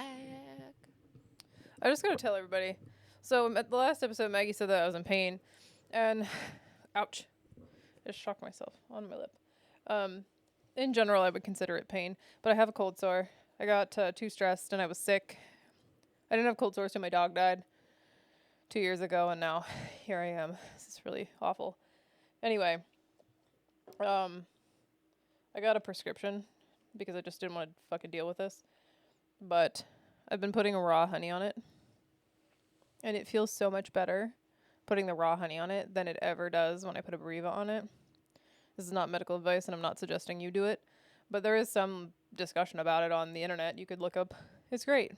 back. I just gotta tell everybody. So at the last episode, Maggie said that I was in pain, and ouch, I just shocked myself on my lip. In general, I would consider it pain, but I have a cold sore. I got too stressed and I was sick. I didn't have cold sores till my dog died 2 years ago, and now here I am. This is really awful. Anyway, I got a prescription because I just didn't want to fucking deal with this. But I've been putting raw honey on it. And it feels so much better putting the raw honey on it than it ever does when I put a Breva on it. This is not medical advice, and I'm not suggesting you do it. But there is some discussion about it on the internet. You could look up. It's great.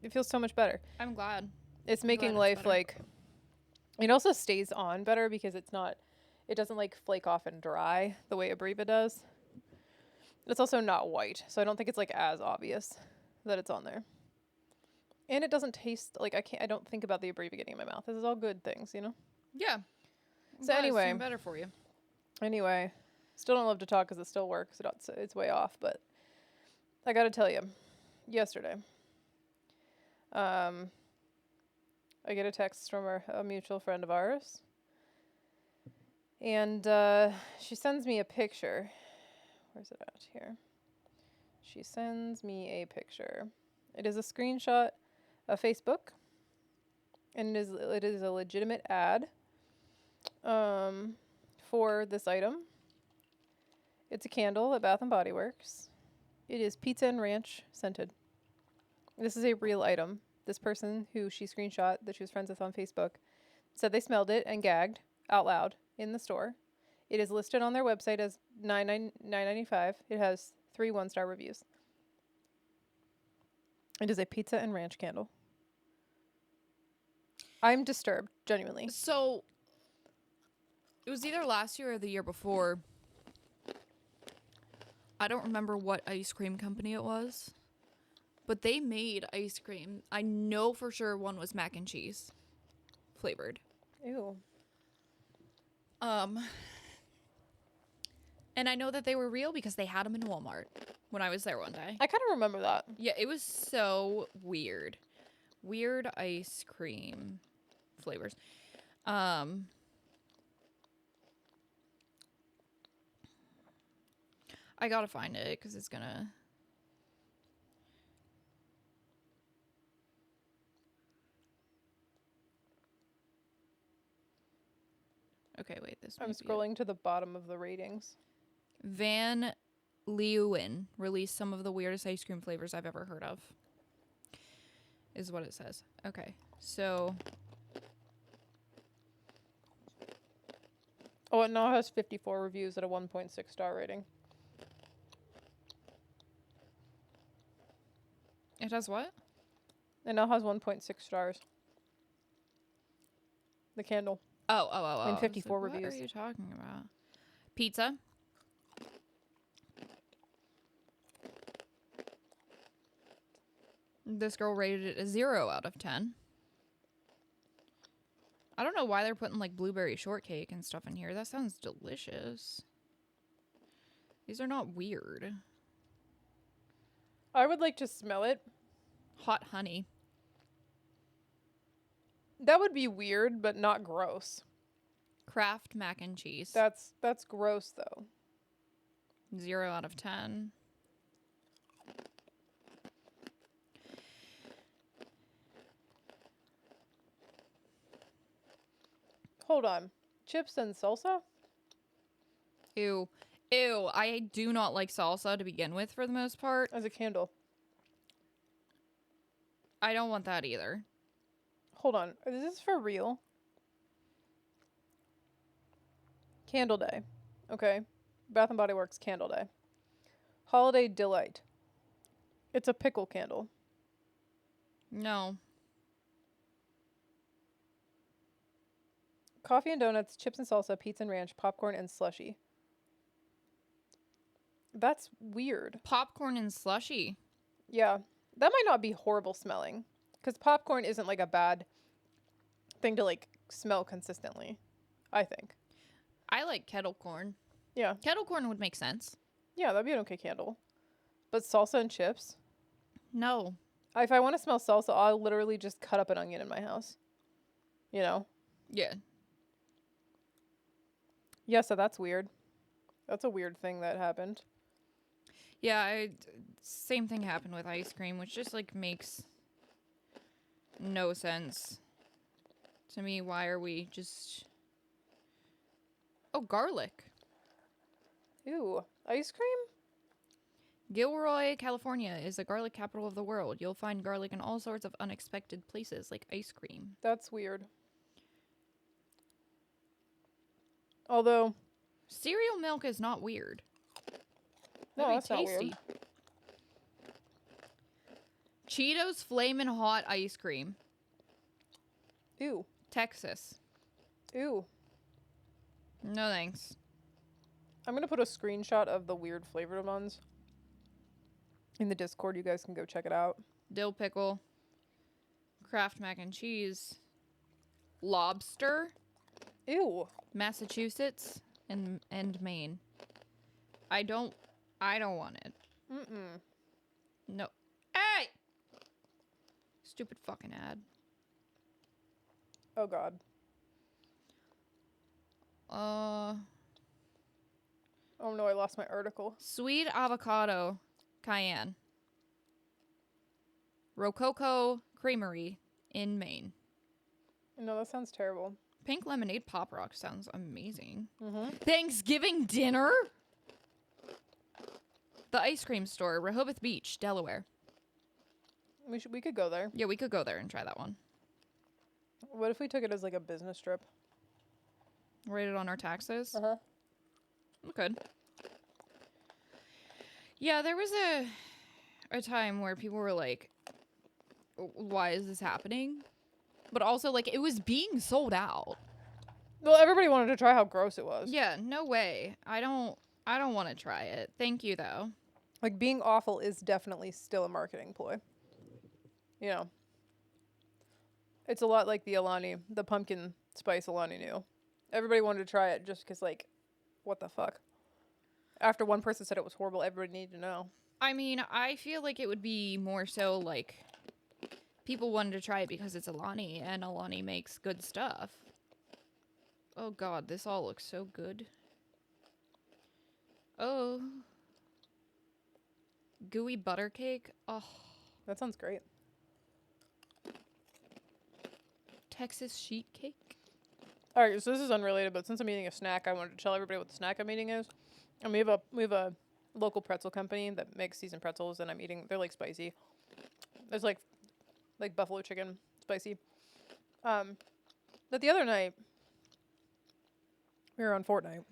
It feels so much better. I'm glad. It's making life like... It also stays on better because it's not... It doesn't like flake off and dry the way a Breva does. It's also not white, so I don't think it's like as obvious that it's on there. And it doesn't taste like I don't think about the Abreva getting in my mouth. This is all good things, you know? Yeah. So anyway. It's better for you. Anyway, still don't love to talk because it still works. It's way off, but I got to tell you, yesterday, I get a text from a mutual friend of ours, and she sends me a picture. Where's it at here? She sends me a picture. It is a screenshot of Facebook, and it is a legitimate ad for this item. It's a candle at Bath & Body Works. It is pizza and ranch scented. This is a real item. This person who she screenshot that she was friends with on Facebook said they smelled it and gagged out loud in the store. It is listed on their website as $9.95. It has 3 1-star reviews. It is a pizza and ranch candle. I'm disturbed, genuinely. So, it was either last year or the year before. I don't remember what ice cream company it was. But they made ice cream. I know for sure one was mac and cheese flavored. Ew. And I know that they were real because they had them in Walmart when I was there one day. I kind of remember that. Yeah, it was so weird. Weird ice cream flavors. I gotta find it because it's gonna... Okay, wait. I'm scrolling to the bottom of the ratings. Van Leeuwen released some of the weirdest ice cream flavors I've ever heard of. Is what it says. Okay, so... Oh, it now has 54 reviews at a 1.6 star rating. It has what? It now has 1.6 stars. The candle. Oh. And 54 like, reviews. What are you talking about? Pizza. This girl rated it a 0 out of 10. I don't know why they're putting like blueberry shortcake and stuff in here. That sounds delicious. These are not weird. I would like to smell it. Hot honey. That would be weird, but not gross. Kraft mac and cheese. That's gross, though. 0 out of 10. Hold on. Chips and salsa? Ew. Ew. I do not like salsa to begin with for the most part. As a candle. I don't want that either. Hold on. Is this for real? Candle Day. Okay. Bath & Body Works Candle Day. Holiday Delight. It's a pickle candle. No. Coffee and donuts, chips and salsa, pizza and ranch, popcorn and slushy. That's weird. Popcorn and slushy. Yeah. That might not be horrible smelling. Because popcorn isn't like a bad thing to like smell consistently, I think. I like kettle corn. Yeah. Kettle corn would make sense. Yeah, that'd be an okay candle. But salsa and chips? No. If I want to smell salsa, I'll literally just cut up an onion in my house. You know? Yeah. Yeah, so that's weird. That's a weird thing that happened. Yeah, same thing happened with ice cream, which just like makes no sense to me. Why are we just... Oh, garlic. Ew. Ice cream? Gilroy, California is the garlic capital of the world. You'll find garlic in all sorts of unexpected places, like ice cream. That's weird. Although... Cereal milk is not weird. No, That'd be that's not weird. tasty. Cheetos Flamin' Hot ice cream. Ew. Texas. Ew. No thanks. I'm going to put a screenshot of the weird flavored ones in the Discord. You guys can go check it out. Dill pickle. Kraft mac and cheese. Lobster. Ew. Massachusetts and Maine. I don't want it. Mm-mm. No. Hey! Stupid fucking ad. Oh, God. Oh, no, I lost my article. Sweet avocado cayenne. Rococo Creamery in Maine. No, that sounds terrible. Pink lemonade pop rock sounds amazing. Mm-hmm. Thanksgiving dinner? The ice cream store, Rehoboth Beach, Delaware. We could go there. Yeah, we could go there and try that one. What if we took it as like a business trip? Write it on our taxes. Uh-huh. We could. Yeah, there was a time where people were like, why is this happening? But also, like, it was being sold out. Well, everybody wanted to try how gross it was. Yeah, no way. I don't want to try it. Thank you, though. Like, being awful is definitely still a marketing ploy. You know. It's a lot like the pumpkin spice Alani knew. Everybody wanted to try it just because, like, what the fuck? After one person said it was horrible, everybody needed to know. I mean, I feel like it would be more so, like, people wanted to try it because it's Alani, and Alani makes good stuff. Oh, God, this all looks so good. Oh. Gooey butter cake. Oh. That sounds great. Texas sheet cake. All right, so this is unrelated, but since I'm eating a snack, I wanted to tell everybody what the snack I'm eating is. And we have a local pretzel company that makes seasoned pretzels, and I'm eating. They're like spicy. There's like buffalo chicken spicy. But the other night we were on Fortnite,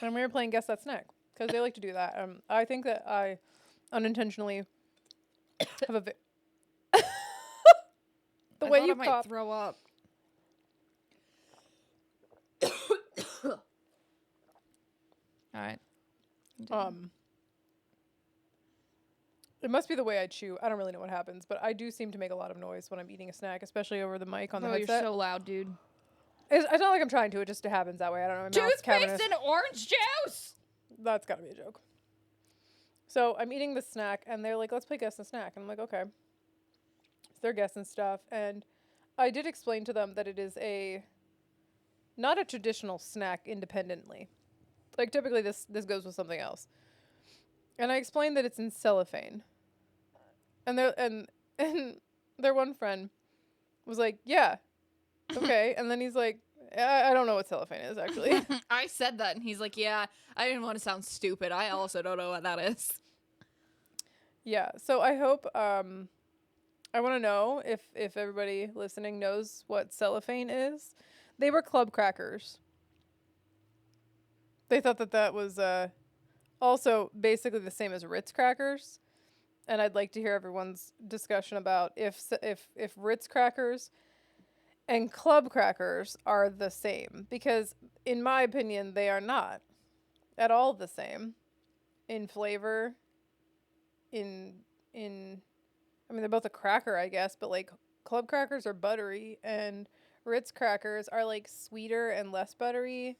and we were playing Guess That Snack because they like to do that. I think that I unintentionally have a. The way you might cough. throw up. All right. It must be the way I chew. I don't really know what happens, but I do seem to make a lot of noise when I'm eating a snack, especially over the mic on the headset. You're so loud, dude. It's not like I'm trying to. It just happens that way. I don't know. My mouth's Toothpaste cavernous. and orange juice. That's got to be a joke. So I'm eating the snack, and they're like, let's play Guess the Snack. And I'm like, okay. So they're guessing stuff. And I did explain to them that it is not a traditional snack independently. Like, typically this goes with something else. And I explained that it's in cellophane. And their one friend was like, yeah, okay. And then he's like, I don't know what cellophane is, actually. I said that, and he's like, yeah, I didn't want to sound stupid. I also don't know what that is. Yeah, so I hope, I want to know if everybody listening knows what cellophane is. They were club crackers. They thought that was also basically the same as Ritz crackers. And I'd like to hear everyone's discussion about if Ritz crackers and club crackers are the same. Because in my opinion, they are not at all the same in flavor. I mean, they're both a cracker, I guess, but like club crackers are buttery and Ritz crackers are like sweeter and less buttery.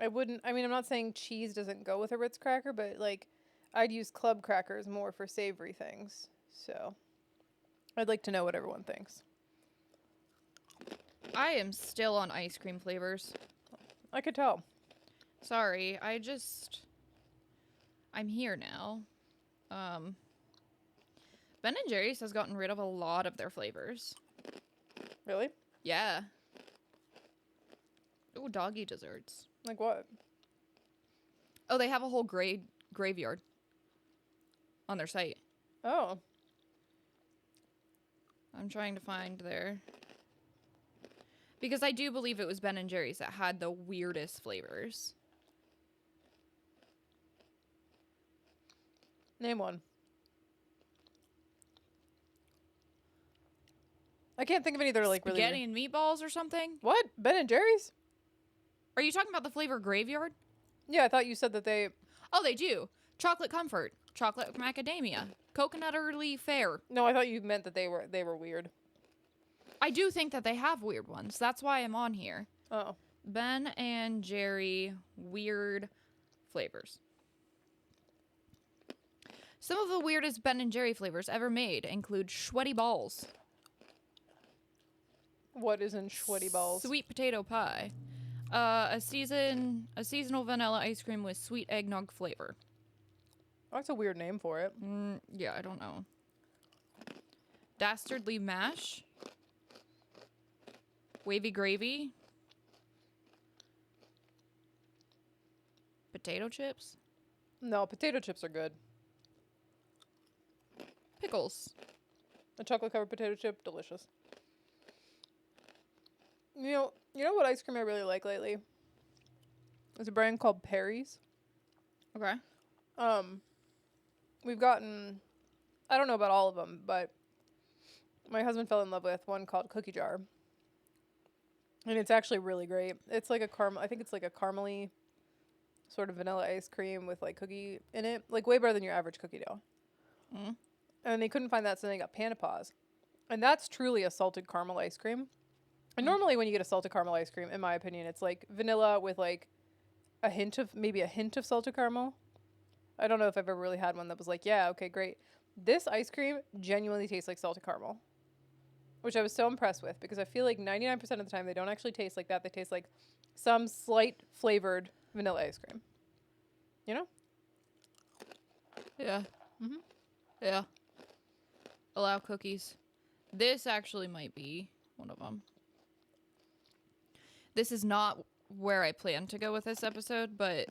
I'm not saying cheese doesn't go with a Ritz cracker, but like I'd use club crackers more for savory things. So I'd like to know what everyone thinks. I am still on ice cream flavors. I could tell. Sorry, I'm here now. Ben and Jerry's has gotten rid of a lot of their flavors. Really? Yeah. Oh, doggy desserts. Like what? Oh, they have a whole graveyard on their site. Oh. I'm trying to find their... Because I do believe it was Ben and Jerry's that had the weirdest flavors. Name one. I can't think of any that are like really... Spaghetti and meatballs or something? What? Ben and Jerry's? Are you talking about the flavor graveyard? Yeah, I thought you said that they... Oh, they do. Chocolate comfort. Chocolate macadamia. Coconut early fair. No, I thought you meant that they were weird. I do think that they have weird ones. That's why I'm on here. Oh. Ben and Jerry weird flavors. Some of the weirdest Ben and Jerry flavors ever made include sweaty balls. What is in sweaty balls? Sweet potato pie. A seasonal vanilla ice cream with sweet eggnog flavor. Oh, that's a weird name for it. Yeah, I don't know. Dastardly mash. Wavy gravy. Potato chips. No, potato chips are good. Pickles. A chocolate covered potato chip, delicious. You know what ice cream I really like lately? There's a brand called Perry's. Okay. We've gotten, I don't know about all of them, but my husband fell in love with one called Cookie Jar. And it's actually really great. It's like I think it's like a caramely sort of vanilla ice cream with like cookie in it. Like way better than your average cookie dough. Mm. And they couldn't find that, so they got Panda Paws. And that's truly a salted caramel ice cream. And normally when you get a salted caramel ice cream, in my opinion, it's like vanilla with like maybe a hint of salted caramel. I don't know if I've ever really had one that was like, yeah, okay, great. This ice cream genuinely tastes like salted caramel, which I was so impressed with because I feel like 99% of the time they don't actually taste like that. They taste like some slight flavored vanilla ice cream. You know? Yeah. Mhm. Yeah. Allow cookies. This actually might be one of them. This is not where I plan to go with this episode, but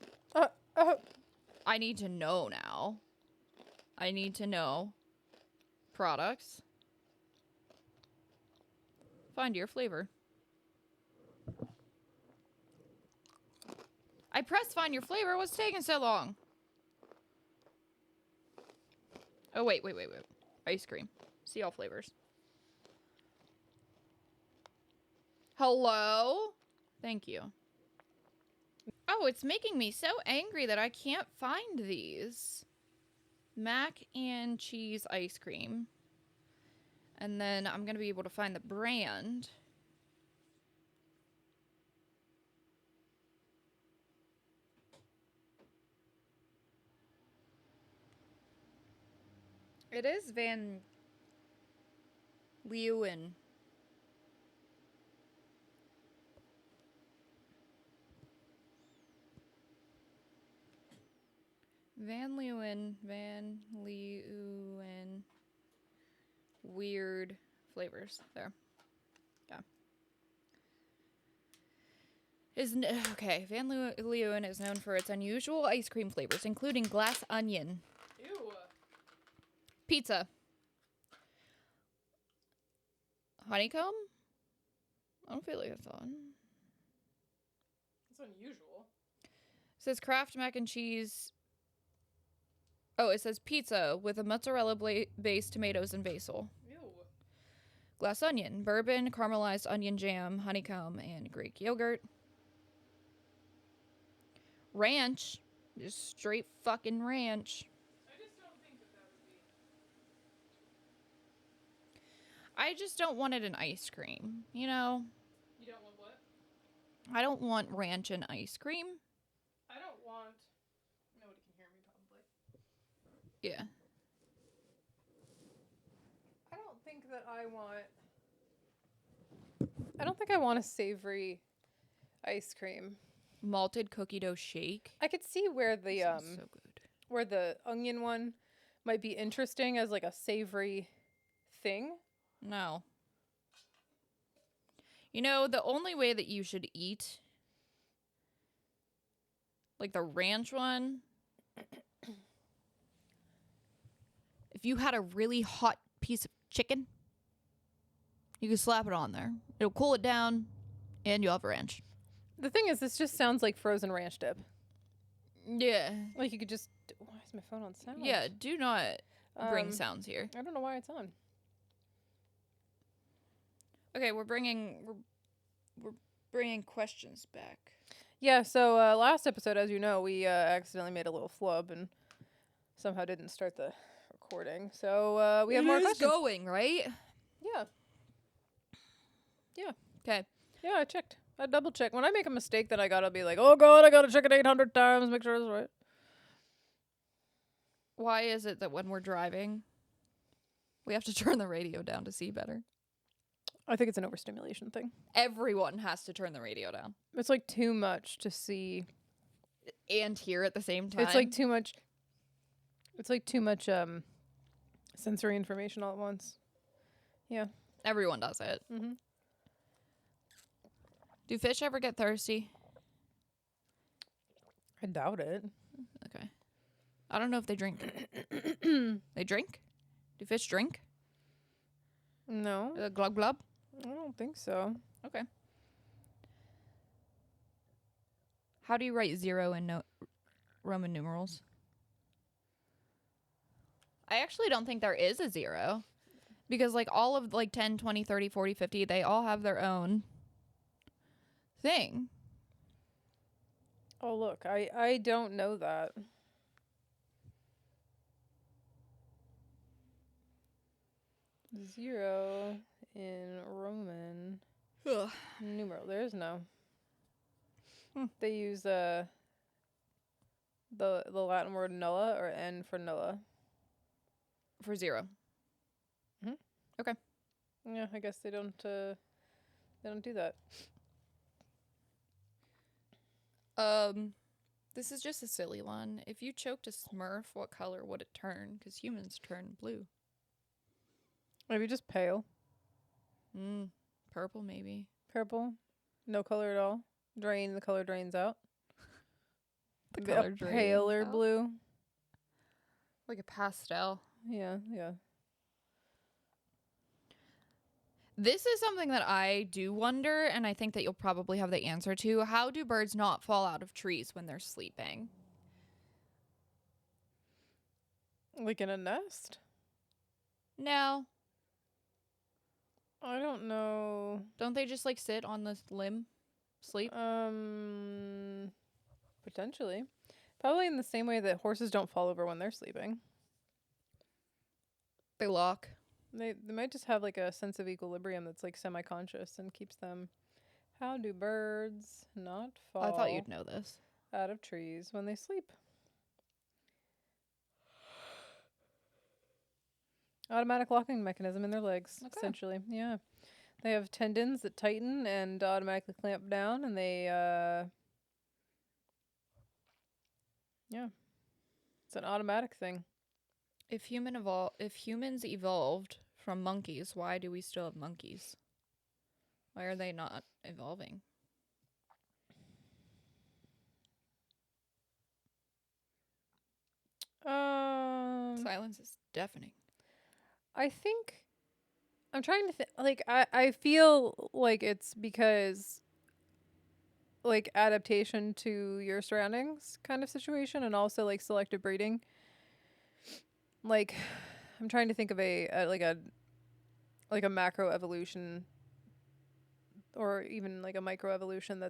I need to know now. I need to know products. Find your flavor. I pressed find your flavor. What's taking so long? Oh, wait. Ice cream. See all flavors. Hello? Thank you. Oh, it's making me so angry that I can't find these. Mac and cheese ice cream. And then I'm going to be able to find the brand. It is Van Leeuwen. Van Leeuwen. Weird flavors. There. Yeah. Okay, Van Leeuwen is known for its unusual ice cream flavors, including glass onion. Ew. Pizza. Honeycomb? I don't feel like it's on. It's unusual. It says Kraft mac and cheese. Oh, it says pizza with a mozzarella-based tomatoes and basil. Ew. Glass onion, bourbon, caramelized onion jam, honeycomb, and Greek yogurt. Ranch. Just straight fucking ranch. I just don't think that would be. I just don't want it in ice cream, you know? You don't want what? I don't want ranch in ice cream. I don't want. Nobody can hear me probably. Yeah. I don't think I want a savory ice cream. Malted cookie dough shake. I could see where the Sounds so good. where the onion one might be interesting as like a savory thing. No. You know, the only way that you should eat, like the ranch one, if you had a really hot piece of chicken, you can slap it on there. It'll cool it down, and you'll have ranch. The thing is, this just sounds like frozen ranch dip. Yeah. Like you could just. Why is my phone on sound? Yeah, do not bring Um, sounds here. I don't know why it's on. Okay, we're bringing questions back. Yeah, so last episode, as you know, we accidentally made a little flub and somehow didn't start the recording. So we have more questions. Going, right? Yeah. Okay. Yeah, I checked. I double checked. When I make a mistake, then I gotta be like, oh god, I gotta check it 800 times, make sure it's right. Why is it that when we're driving, we have to turn the radio down to see better? I think it's an overstimulation thing. Everyone has to turn the radio down. It's like too much to see. And hear at the same time. It's like too much. It's like too much sensory information all at once. Yeah. Everyone does it. Mm-hmm. Do fish ever get thirsty? I doubt it. Okay. I don't know if they drink. They drink? Do fish drink? No, Glub glub? I don't think so. Okay. How do you write 0 in Roman numerals? I actually don't think there is a 0. Because like all of like 10, 20, 30, 40, 50, they all have their own thing. Oh, look, I don't know that. Zero in Roman Ugh. numeral. There is no. Hmm. They use the Latin word nulla or N for nulla. For 0. Yeah, I guess they don't do that. This is just a silly one. If you choked a Smurf, what color would it turn? Because humans turn blue. Maybe just pale. Purple maybe. Purple. No color at all. The color drains out. The A color drains paler out. blue. Like a pastel. Yeah. This is something that I do wonder, and I think that you'll probably have the answer to. How do birds not fall out of trees when they're sleeping? Like in a nest? No. I don't know. Don't they just like sit on the limb? Sleep? Potentially. Probably in the same way that horses don't fall over when they're sleeping. They lock. They might just have like a sense of equilibrium that's like semi-conscious and keeps them. How do birds not fall I thought you'd know this. out of trees when they sleep? Automatic locking mechanism in their legs, Okay. essentially. Yeah. They have tendons that tighten and automatically clamp down, and they, yeah. It's an automatic thing. If humans evolved from monkeys, why do we still have monkeys? Why are they not evolving? Silence is deafening. I think I'm trying to think. Like, I feel like it's because, like, adaptation to your surroundings kind of situation, and also like selective breeding. Like, I'm trying to think of a macro evolution, or even like a micro evolution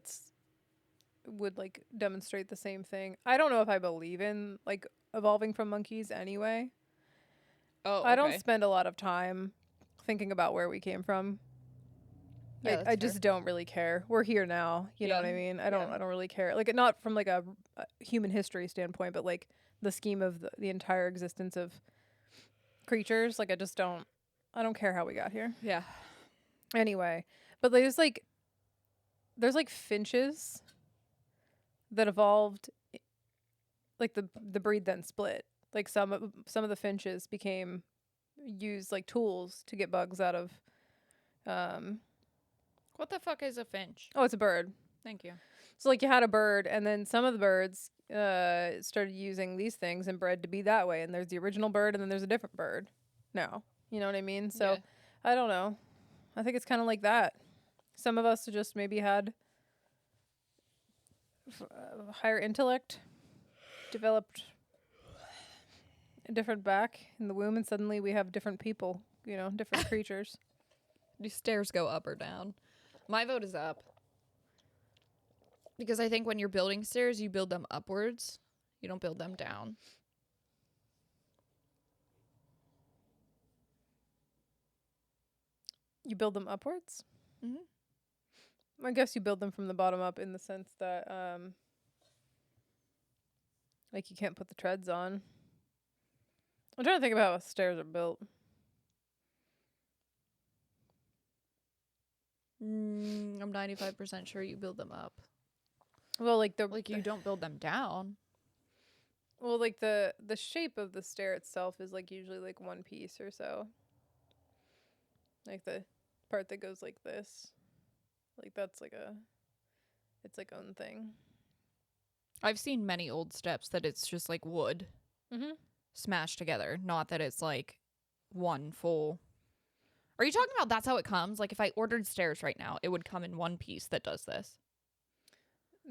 would like demonstrate the same thing. I don't know if I believe in like evolving from monkeys anyway. Oh, okay. I don't spend a lot of time thinking about where we came from. Yeah, I that's fair. just don't really care. We're here now. You know Yeah. what I mean? Yeah. I don't really care. Like, not from like a human history standpoint, but like the scheme of the entire existence of creatures. Like, I don't care how we got here. Yeah. Anyway, but there's like finches that evolved, like the breed then split. Like some of the finches became used like tools to get bugs out of. What the fuck is a finch? Oh, it's a bird. Thank you. So like you had a bird, and then some of the birds started using these things and bred to be that way. And there's the original bird, and then there's a different bird now. You know what I mean? So Yeah. I don't know. I think it's kind of like that. Some of us just maybe had higher intellect, developed a different back in the womb, and suddenly we have different people. You know, different creatures. Do stairs go up or down? My vote is up. Because I think when you're building stairs, you build them upwards. You don't build them down. You build them upwards. Mm-hmm. I guess you build them from the bottom up in the sense that, like you can't put the treads on. I'm trying to think about how stairs are built. I'm 95% sure you build them up. Well, like You don't build them down. Well, like the shape of the stair itself is like usually like one piece or so. Like the part that goes like this. Like that's like it's like own thing. I've seen many old steps that it's just like wood smashed together. Not that it's like one full. Are you talking about that's how it comes? Like if I ordered stairs right now, it would come in one piece that does this.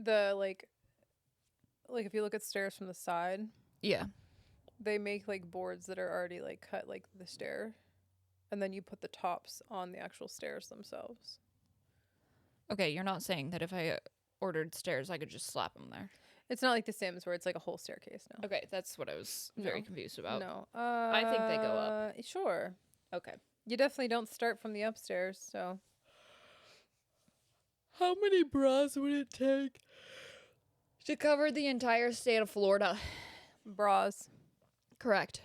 The like if you look at stairs from the side, Yeah. they make like boards that are already like cut like the stair, and then you put the tops on the actual stairs themselves. Okay, you're not saying that if I ordered stairs, I could just slap them there. It's not like The Sims where it's like a whole staircase. No. Okay, that's what I was very No. confused about. No. I think they go up. Sure. Okay. You definitely don't start from the upstairs, so. How many bras would it take to cover the entire state of Florida? Bras. Correct.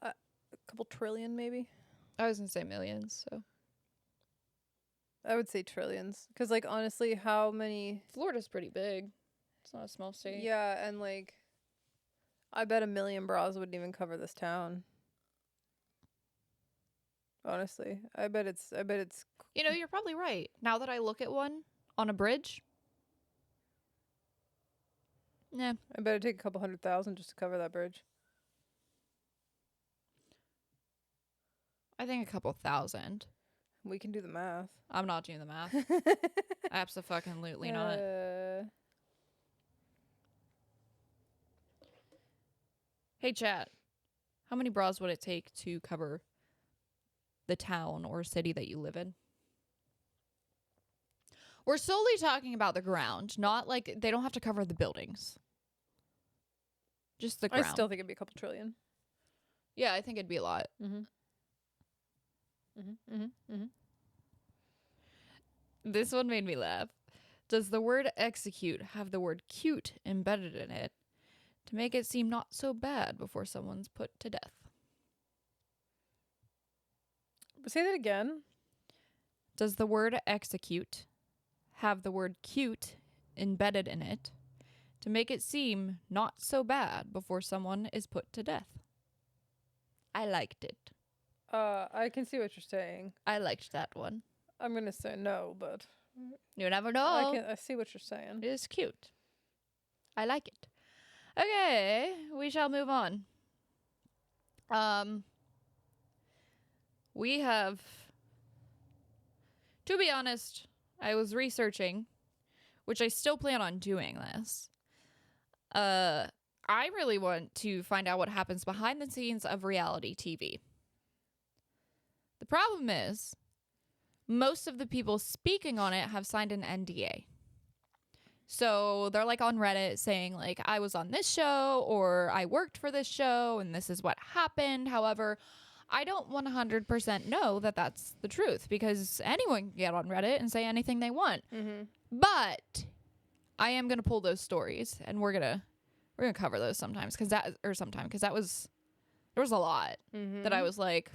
A couple trillion, maybe? I was gonna say millions, so. I would say trillions. Because, like, honestly, how many. Florida's pretty big. It's not a small state. Yeah, and, like, I bet 1 million bras wouldn't even cover this town. Honestly. I bet it's. You know, you're probably right. Now that I look at one on a bridge. Yeah. I bet it'd take a couple 100,000 just to cover that bridge. I think a couple thousand. We can do the math. I'm not doing the math. Abso-fucking-lutely not. Hey, chat. How many bras would it take to cover the town or city that you live in? We're solely talking about the ground, not like they don't have to cover the buildings. Just the ground. I still think it'd be a couple trillion. Yeah, I think it'd be a lot. This one made me laugh. Does the word execute have the word cute embedded in it to make it seem not so bad before someone's put to death? Say that again. Does the word execute have the word cute embedded in it to make it seem not so bad before someone is put to death? I liked it. I can see what you're saying. I liked that one. I'm gonna say no, but You never know. I see what you're saying. It is cute. I like it. Okay, we shall move on. We have, to be honest, I was researching, which I still plan on doing this. I really want to find out what happens behind the scenes of reality TV. The problem is, most of the people speaking on it have signed an NDA. So they're like on Reddit saying like, I was on this show or I worked for this show and this is what happened. However, I don't 100% know that that's the truth because anyone can get on Reddit and say anything they want. Mm-hmm. But I am going to pull those stories and we're going to cover those sometimes cuz that was there was a lot that I was like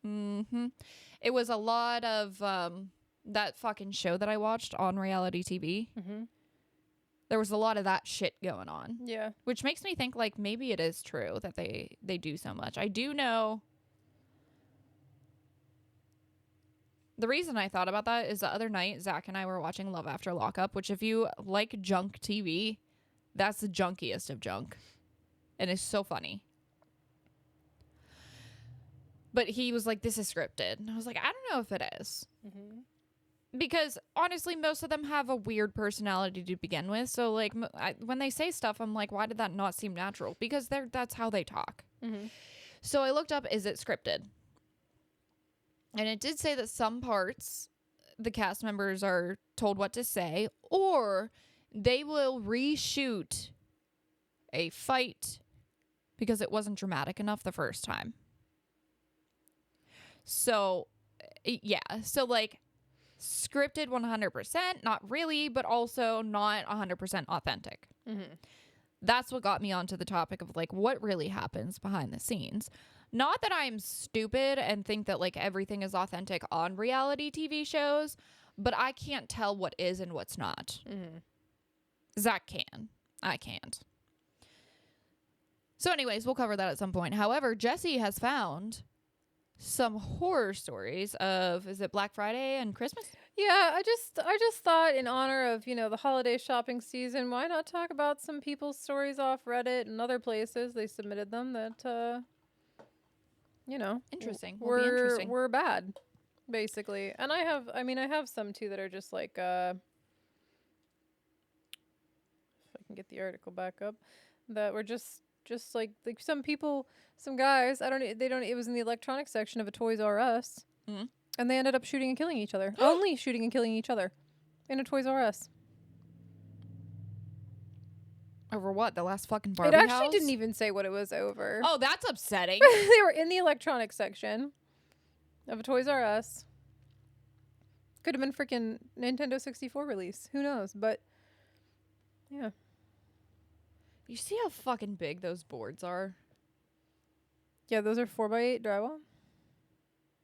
It was a lot of that fucking show that I watched on reality TV. Mm-hmm. There was a lot of that shit going on. Yeah. Which makes me think like maybe it is true that they do so much. I do know the reason I thought about that is the other night Zach and I were watching Love After Lockup, which if you like junk TV, that's the junkiest of junk. And it's so funny. But he was like, this is scripted. And I was like, I don't know if it is. Mm-hmm. Because honestly, most of them have a weird personality to begin with. So like when they say stuff, I'm like, why did that not seem natural? Because that's how they talk. Mm-hmm. So I looked up, is it scripted? And it did say that some parts, the cast members are told what to say, or they will reshoot a fight because it wasn't dramatic enough the first time. So, yeah. So, like, scripted 100%, not really, but also not 100% authentic. Mm-hmm. That's what got me onto the topic of, like, what really happens behind the scenes. Not that I'm stupid and think that, like, everything is authentic on reality TV shows, but I can't tell what is and what's not. Mm-hmm. Zach can. I can't. So anyways, we'll cover that at some point. However, Jesse has found some horror stories of, is it Black Friday and Christmas? Yeah, I just thought in honor of, the holiday shopping season, why not talk about some people's stories off Reddit and other places they submitted them that Interesting. Will be interesting. Were bad, basically. And I have some too that are just like if I can get the article back up, that were just like some people, some guys, it was in the electronics section of a Toys R Us. Mm-hmm. And they ended up shooting and killing each other. Only shooting and killing each other in a Toys R Us. Over what? The last fucking Barbie It actually house? didn't even say what it was over. Oh, that's upsetting. They were in the electronics section of a Toys R Us. Could have been freaking Nintendo 64 release. Who knows? But, yeah. You see how fucking big those boards are? Yeah, those are 4x8 drywall.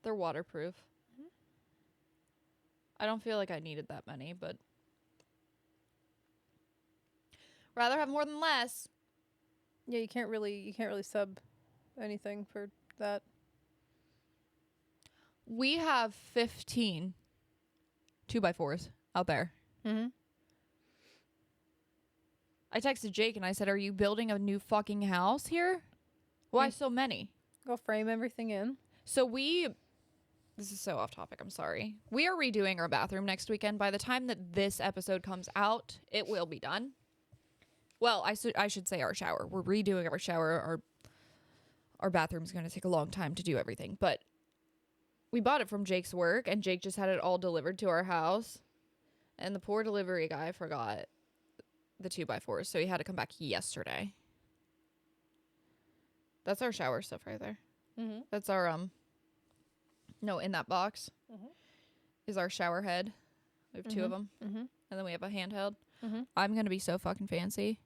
They're waterproof. Mm-hmm. I don't feel like I needed that many, but rather have more than less. Yeah, you can't really sub anything for that. We have 15 2x4s out there. Mm-hmm. I texted Jake and I said, are you building a new fucking house here? Why so many? Go frame everything in. So this is so off topic, I'm sorry. We are redoing our bathroom next weekend. By the time that this episode comes out, it will be done. Well, I should say our shower. We're redoing our shower. Our bathroom's going to take a long time to do everything. But we bought it from Jake's work, and Jake just had it all delivered to our house. And the poor delivery guy forgot the 2x4s, so he had to come back yesterday. That's our shower stuff right there. Mm-hmm. That's our, no, in that box is our shower head. We have two of them. Mm-hmm. And then we have a handheld. Mm-hmm. I'm going to be so fucking fancy.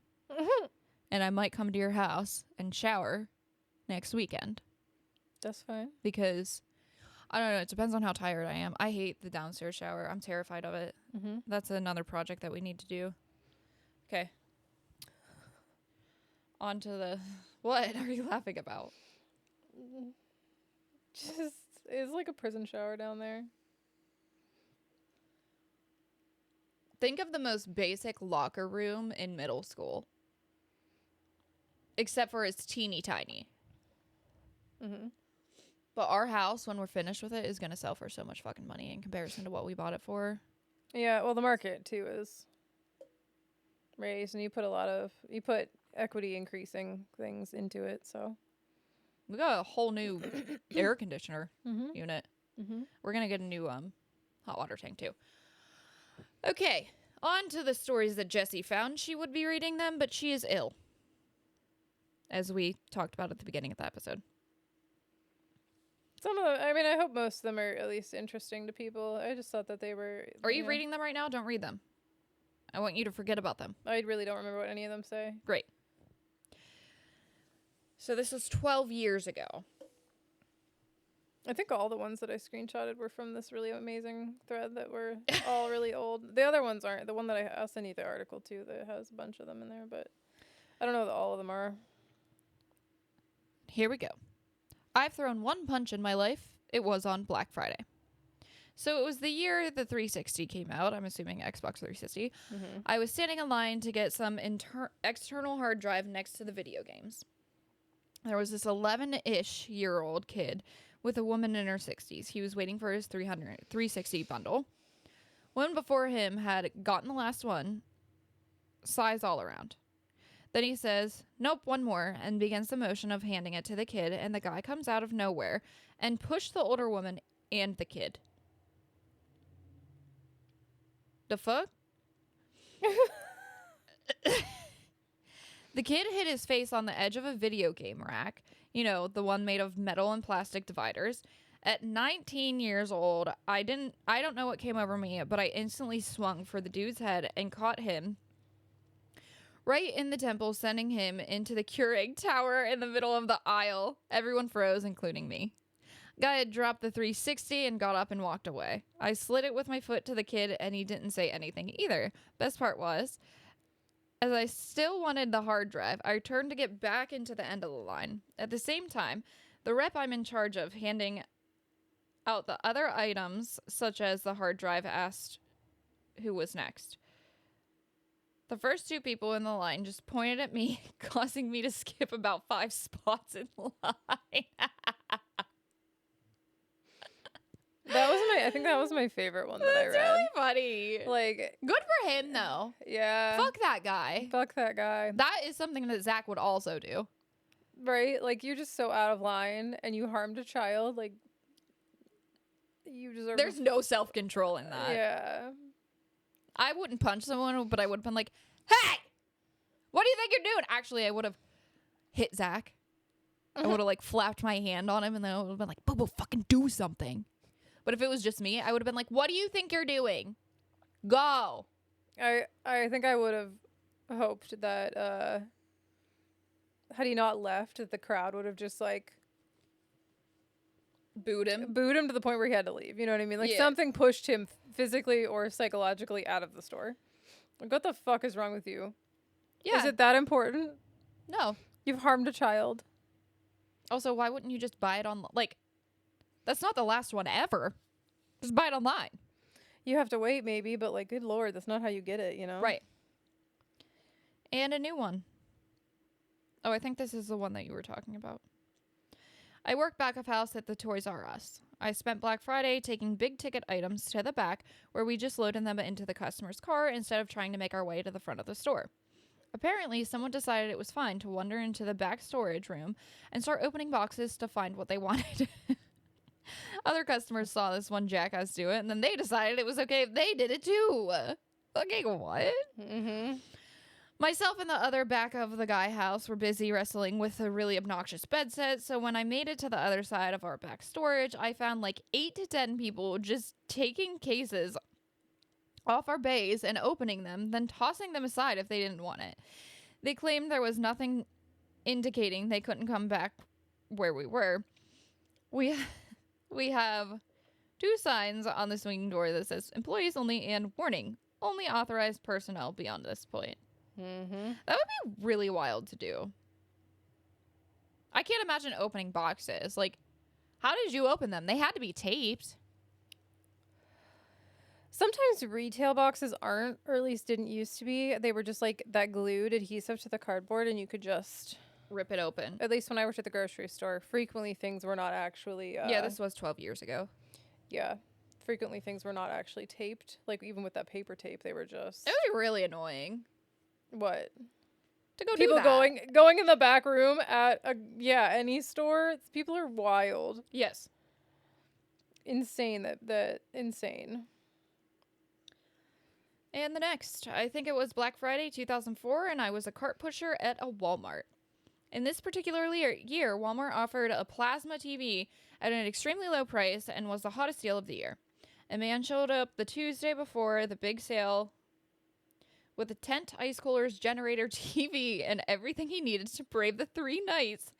And I might come to your house and shower next weekend. That's fine. Because, I don't know, it depends on how tired I am. I hate the downstairs shower. I'm terrified of it. Mm-hmm. That's another project that we need to do. Okay. On to the... What are you laughing about? Just, it's like a prison shower down there. Think of the most basic locker room in middle school. Except for it's teeny tiny. Mm-hmm. But our house, when we're finished with it, is going to sell for so much fucking money in comparison to what we bought it for. Yeah, well, the market, too, is raised, and you put equity increasing things into it, so. We got a whole new air conditioner Mm-hmm. unit. Mm-hmm. We're going to get a new hot water tank, too. Okay, on to the stories that Jessie found. She would be reading them, but she is ill. As we talked about at the beginning of the episode. Some of them, I mean, I hope most of them are at least interesting to people. I just thought that they were. Are you reading them right now? Don't read them. I want you to forget about them. I really don't remember what any of them say. Great. So this was 12 years ago. I think all the ones that I screenshotted were from this really amazing thread that were all really old. The other ones aren't. The one that I'll send you the article too that has a bunch of them in there, but I don't know that all of them are. Here we go. I've thrown one punch in my life. It was on Black Friday. So it was the year the 360 came out. I'm assuming Xbox 360. Mm-hmm. I was standing in line to get some external hard drive next to the video games. There was this 11-ish year old kid with a woman in her 60s. He was waiting for his 360 bundle. One before him had gotten the last one, size all around. Then he says, nope, one more, and begins the motion of handing it to the kid, and the guy comes out of nowhere and pushed the older woman and the kid. The fuck? The kid hit his face on the edge of a video game rack, you know, the one made of metal and plastic dividers. At 19 years old, I don't know what came over me, but I instantly swung for the dude's head and caught him right in the temple, sending him into the Keurig tower in the middle of the aisle. Everyone froze, including me. Guy had dropped the 360 and got up and walked away. I slid it with my foot to the kid, and he didn't say anything either. Best part was, as I still wanted the hard drive, I turned to get back into the end of the line. At the same time, the rep I'm in charge of handing out the other items, such as the hard drive, asked who was next. The first two people in the line just pointed at me, causing me to skip about 5 spots in line. I think that was my favorite one that I read. That's really funny. Like, good for him, though. yeah. Fuck that guy. Fuck that guy. That is something that Zach would also do. Right? Like, you're just so out of line and you harmed a child. Like, you deserve. There's no self-control in that. Yeah. I wouldn't punch someone, but I would have been like, hey, what do you think you're doing? Actually, I would have hit Zach. I would have, like, flapped my hand on him, and then I would have been like, Boo, fucking do something. But if it was just me, I would have been like, what do you think you're doing? Go. I think I would have hoped that had he not left, that the crowd would have just, like, booed him to the point where he had to leave. You know what I mean? Like, Yeah. something pushed him physically or psychologically out of the store. Like, what the fuck is wrong with you? Yeah. Is it that important? No. You've harmed a child. Also, why wouldn't you just buy it on, like, that's not the last one ever. Just buy it online. You have to wait, maybe, but, like, good lord, that's not how you get it, you know? Right. And a new one. Oh, I think this is the one that you were talking about. I work back of house at the Toys R Us. I spent Black Friday taking big ticket items to the back where we just loaded them into the customer's car instead of trying to make our way to the front of the store. Apparently, someone decided it was fine to wander into the back storage room and start opening boxes to find what they wanted. Other customers saw this one jackass do it, and then they decided it was okay if they did it too. Okay, what? Mm-hmm. Myself and the other back of the guy house were busy wrestling with a really obnoxious bed set, so when I made it to the other side of our back storage, I found like 8 to 10 people just taking cases off our bays and opening them, then tossing them aside if they didn't want it. They claimed there was nothing indicating they couldn't come back where we were. We have 2 signs on the swinging door that says employees only and warning, only authorized personnel beyond this point. Mm-hmm. That would be really wild to do. I can't imagine opening boxes. Like, how did you open them? They had to be taped. Sometimes retail boxes aren't, or at least didn't used to be. They were just like that glued adhesive to the cardboard, and you could just Rip it open. At least when I worked at the grocery store, frequently things were not actually. Yeah, this was 12 years ago. Yeah, frequently things were not actually taped. Like, even with that paper tape, they were just. It would be really annoying. What? To go People do that. going in the back room at any store. People are wild. Yes. Insane. That insane. And the next, I think it was Black Friday 2004, and I was a cart pusher at a Walmart. In this particular year, Walmart offered a plasma TV at an extremely low price and was the hottest deal of the year. A man showed up the Tuesday before the big sale with a tent, ice coolers, generator, TV, and everything he needed to brave the 3 nights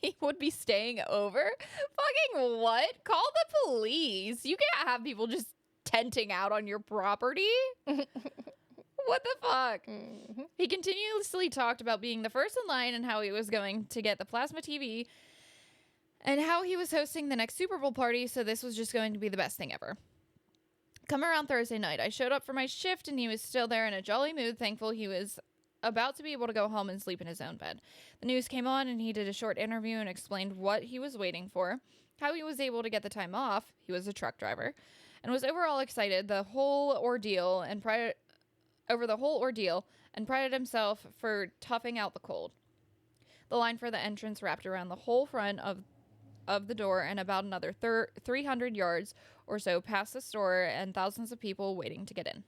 he would be staying over. Fucking what? Call the police. You can't have people just tenting out on your property. What the fuck? Mm-hmm. He continuously talked about being the first in line and how he was going to get the plasma TV and how he was hosting the next Super Bowl party, so this was just going to be the best thing ever. Come around Thursday night, I showed up for my shift and he was still there in a jolly mood, thankful he was about to be able to go home and sleep in his own bed. The news came on and he did a short interview and explained what he was waiting for, how he was able to get the time off, he was a truck driver, and was overall excited over the whole ordeal and prided himself for toughing out the cold. The line for the entrance wrapped around the whole front of the door and about another 300 yards or so past the store and thousands of people waiting to get in.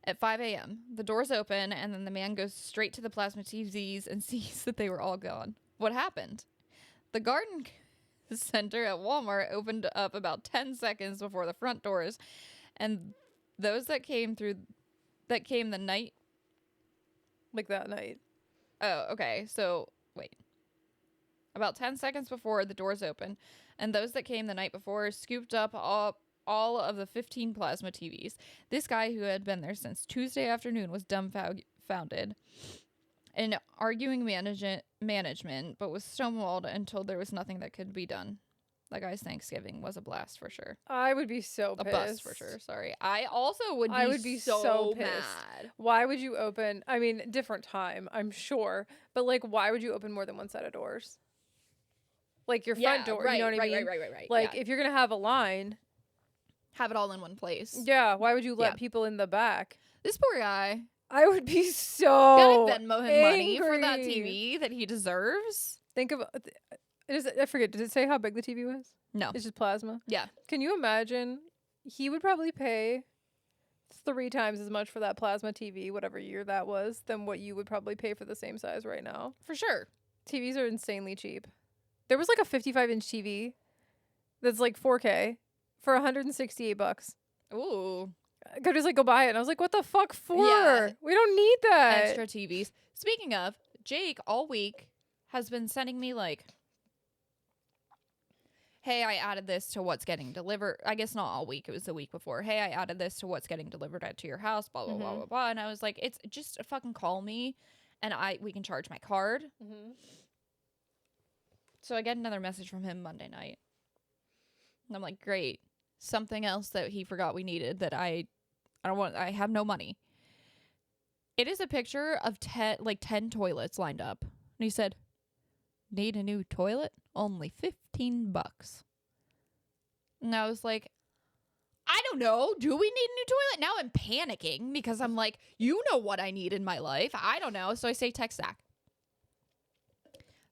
At 5 a.m., the doors open and then the man goes straight to the plasma TVs and sees that they were all gone. What happened? The garden center at Walmart opened up about 10 seconds before the front doors, and those that came the night. Like that night. Oh, okay. So, wait. About 10 seconds before the doors open, and those that came the night before scooped up all of the 15 plasma TVs. This guy who had been there since Tuesday afternoon was dumbfounded and arguing management, but was stonewalled and told there was nothing that could be done. That guy's Thanksgiving was a blast for sure. I would be so A pissed. bust for sure. Sorry. I also would be, so pissed. mad. Why would you open? I mean, different time, I'm sure, but like, why would you open more than one set of doors? Like your front door, right, you know what I mean? Right. Like, yeah. if you're gonna have a line, Have it all in one place. yeah, why would you let Yeah. people in the back? This poor guy. I would be so Gotta Venmo him money for that angry. TV that he deserves. Think of I forget. Did it say how big the TV was? No. It's just plasma. Yeah. Can you imagine? He would probably pay 3 times as much for that plasma TV, whatever year that was, than what you would probably pay for the same size right now. For sure. TVs are insanely cheap. There was like a 55-inch TV that's like 4K for $168. Ooh. I could just like go buy it, and I was like, "What the fuck for? Yeah. We don't need that." Extra TVs. Speaking of, Jake all week has been sending me like, hey, I added this to what's getting delivered. I guess not all week. It was the week before. Hey, I added this to what's getting delivered to your house, blah, blah, blah, blah, blah. And I was like, it's just fucking call me and we can charge my card. Mm-hmm. So I get another message from him Monday night. And I'm like, great. Something else that he forgot we needed that I have no money. It is a picture of 10 toilets lined up. And he said, need a new toilet? Only $15. And I was like, I don't know. Do we need a new toilet? Now I'm panicking because I'm like, you know what I need in my life. I don't know. So I say, text Zach.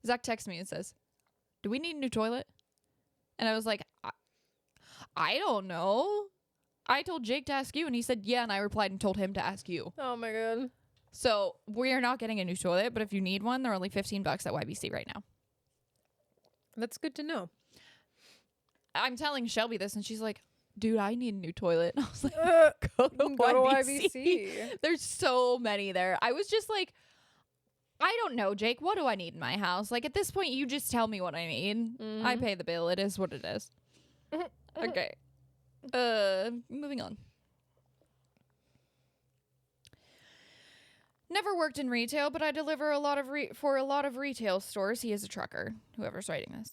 Zach texts me and says, do we need a new toilet? And I was like, I don't know. I told Jake to ask you, and he said, yeah, and I replied and told him to ask you. Oh my god. So we are not getting a new toilet, but if you need one, they're only $15 at YBC right now. That's good to know. I'm telling Shelby this, and she's like, dude, I need a new toilet. And I was like, go to YBC. There's so many there. I was just like, I don't know, Jake. What do I need in my house? Like, at this point, you just tell me what I need. Mm-hmm. I pay the bill. It is what it is. Okay. Moving on. Never worked in retail, but I deliver for a lot of retail stores. He is a trucker, whoever's writing this.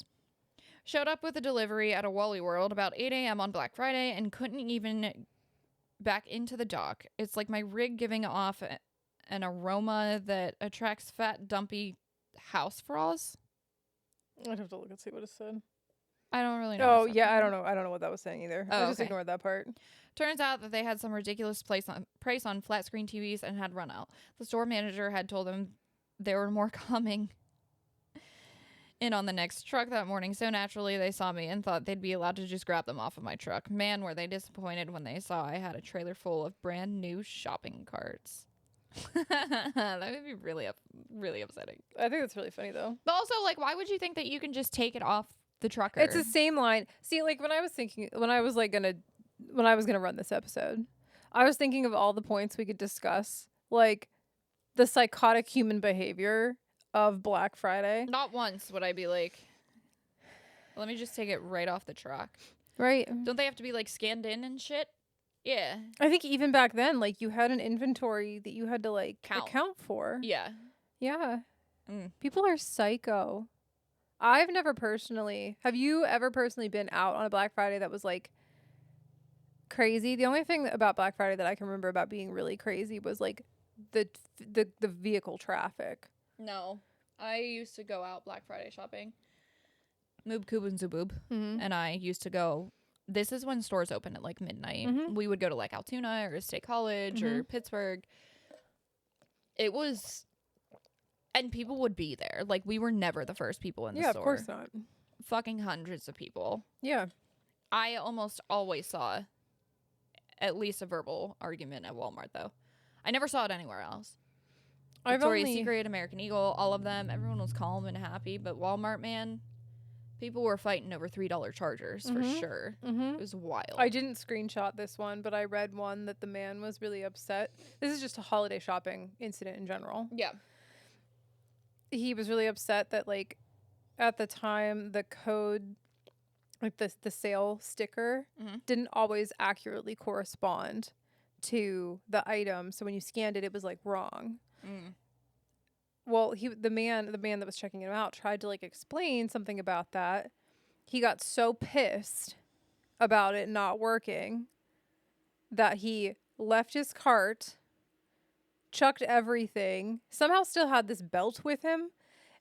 Showed up with a delivery at a Wally World about 8 a.m. on Black Friday and couldn't even back into the dock. It's like my rig giving off an aroma that attracts fat, dumpy house frogs. I'd have to look and see what it said. I don't really know. Oh, yeah, I don't know. I don't know what that was saying either. Oh, I just okay. ignored that part. Turns out that they had some ridiculous price on flat screen TVs and had run out. The store manager had told them there were more coming in on the next truck that morning, so naturally they saw me and thought they'd be allowed to just grab them off of my truck. Man, were they disappointed when they saw I had a trailer full of brand new shopping carts. That would be really upsetting. I think that's really funny though. But also, like, why would you think that you can just take it off the trucker? It's the same line. See, like when I was gonna run this episode, I was thinking of all the points we could discuss, like the psychotic human behavior of Black Friday. Not once would I be like, let me just take it right off the truck. Right. Don't they have to be like scanned in and shit? Yeah. I think even back then, like you had an inventory that you had to like Count. account for. Yeah. Yeah. Mm. People are psycho. Have you ever personally been out on a Black Friday that was like crazy? The only thing about Black Friday that I can remember about being really crazy was like the vehicle traffic. No. I used to go out Black Friday shopping. Moob Koob and Zuboob. Mm-hmm. And I used to go. This is when stores open at like midnight. Mhm. We would go to like Altoona or State College or Pittsburgh. It was, and people would be there. Like we were never the first people in the store. Yeah, of course not. Fucking hundreds of people. Yeah. I almost always saw at least a verbal argument at Walmart though. I never saw it anywhere else. Victoria's Secret, American Eagle, all of them. Everyone was calm and happy, but Walmart, man, people were fighting over $3 chargers for sure. Mm-hmm. It was wild. I didn't screenshot this one, but I read one that the man was really upset. This is just a holiday shopping incident in general. Yeah. He was really upset that like at the time the code, like the sale sticker didn't always accurately correspond to the item. So when you scanned it, it was like wrong. Mm. Well, the man that was checking him out tried to like explain something about that. He got so pissed about it not working that he left his cart, chucked everything, somehow still had this belt with him,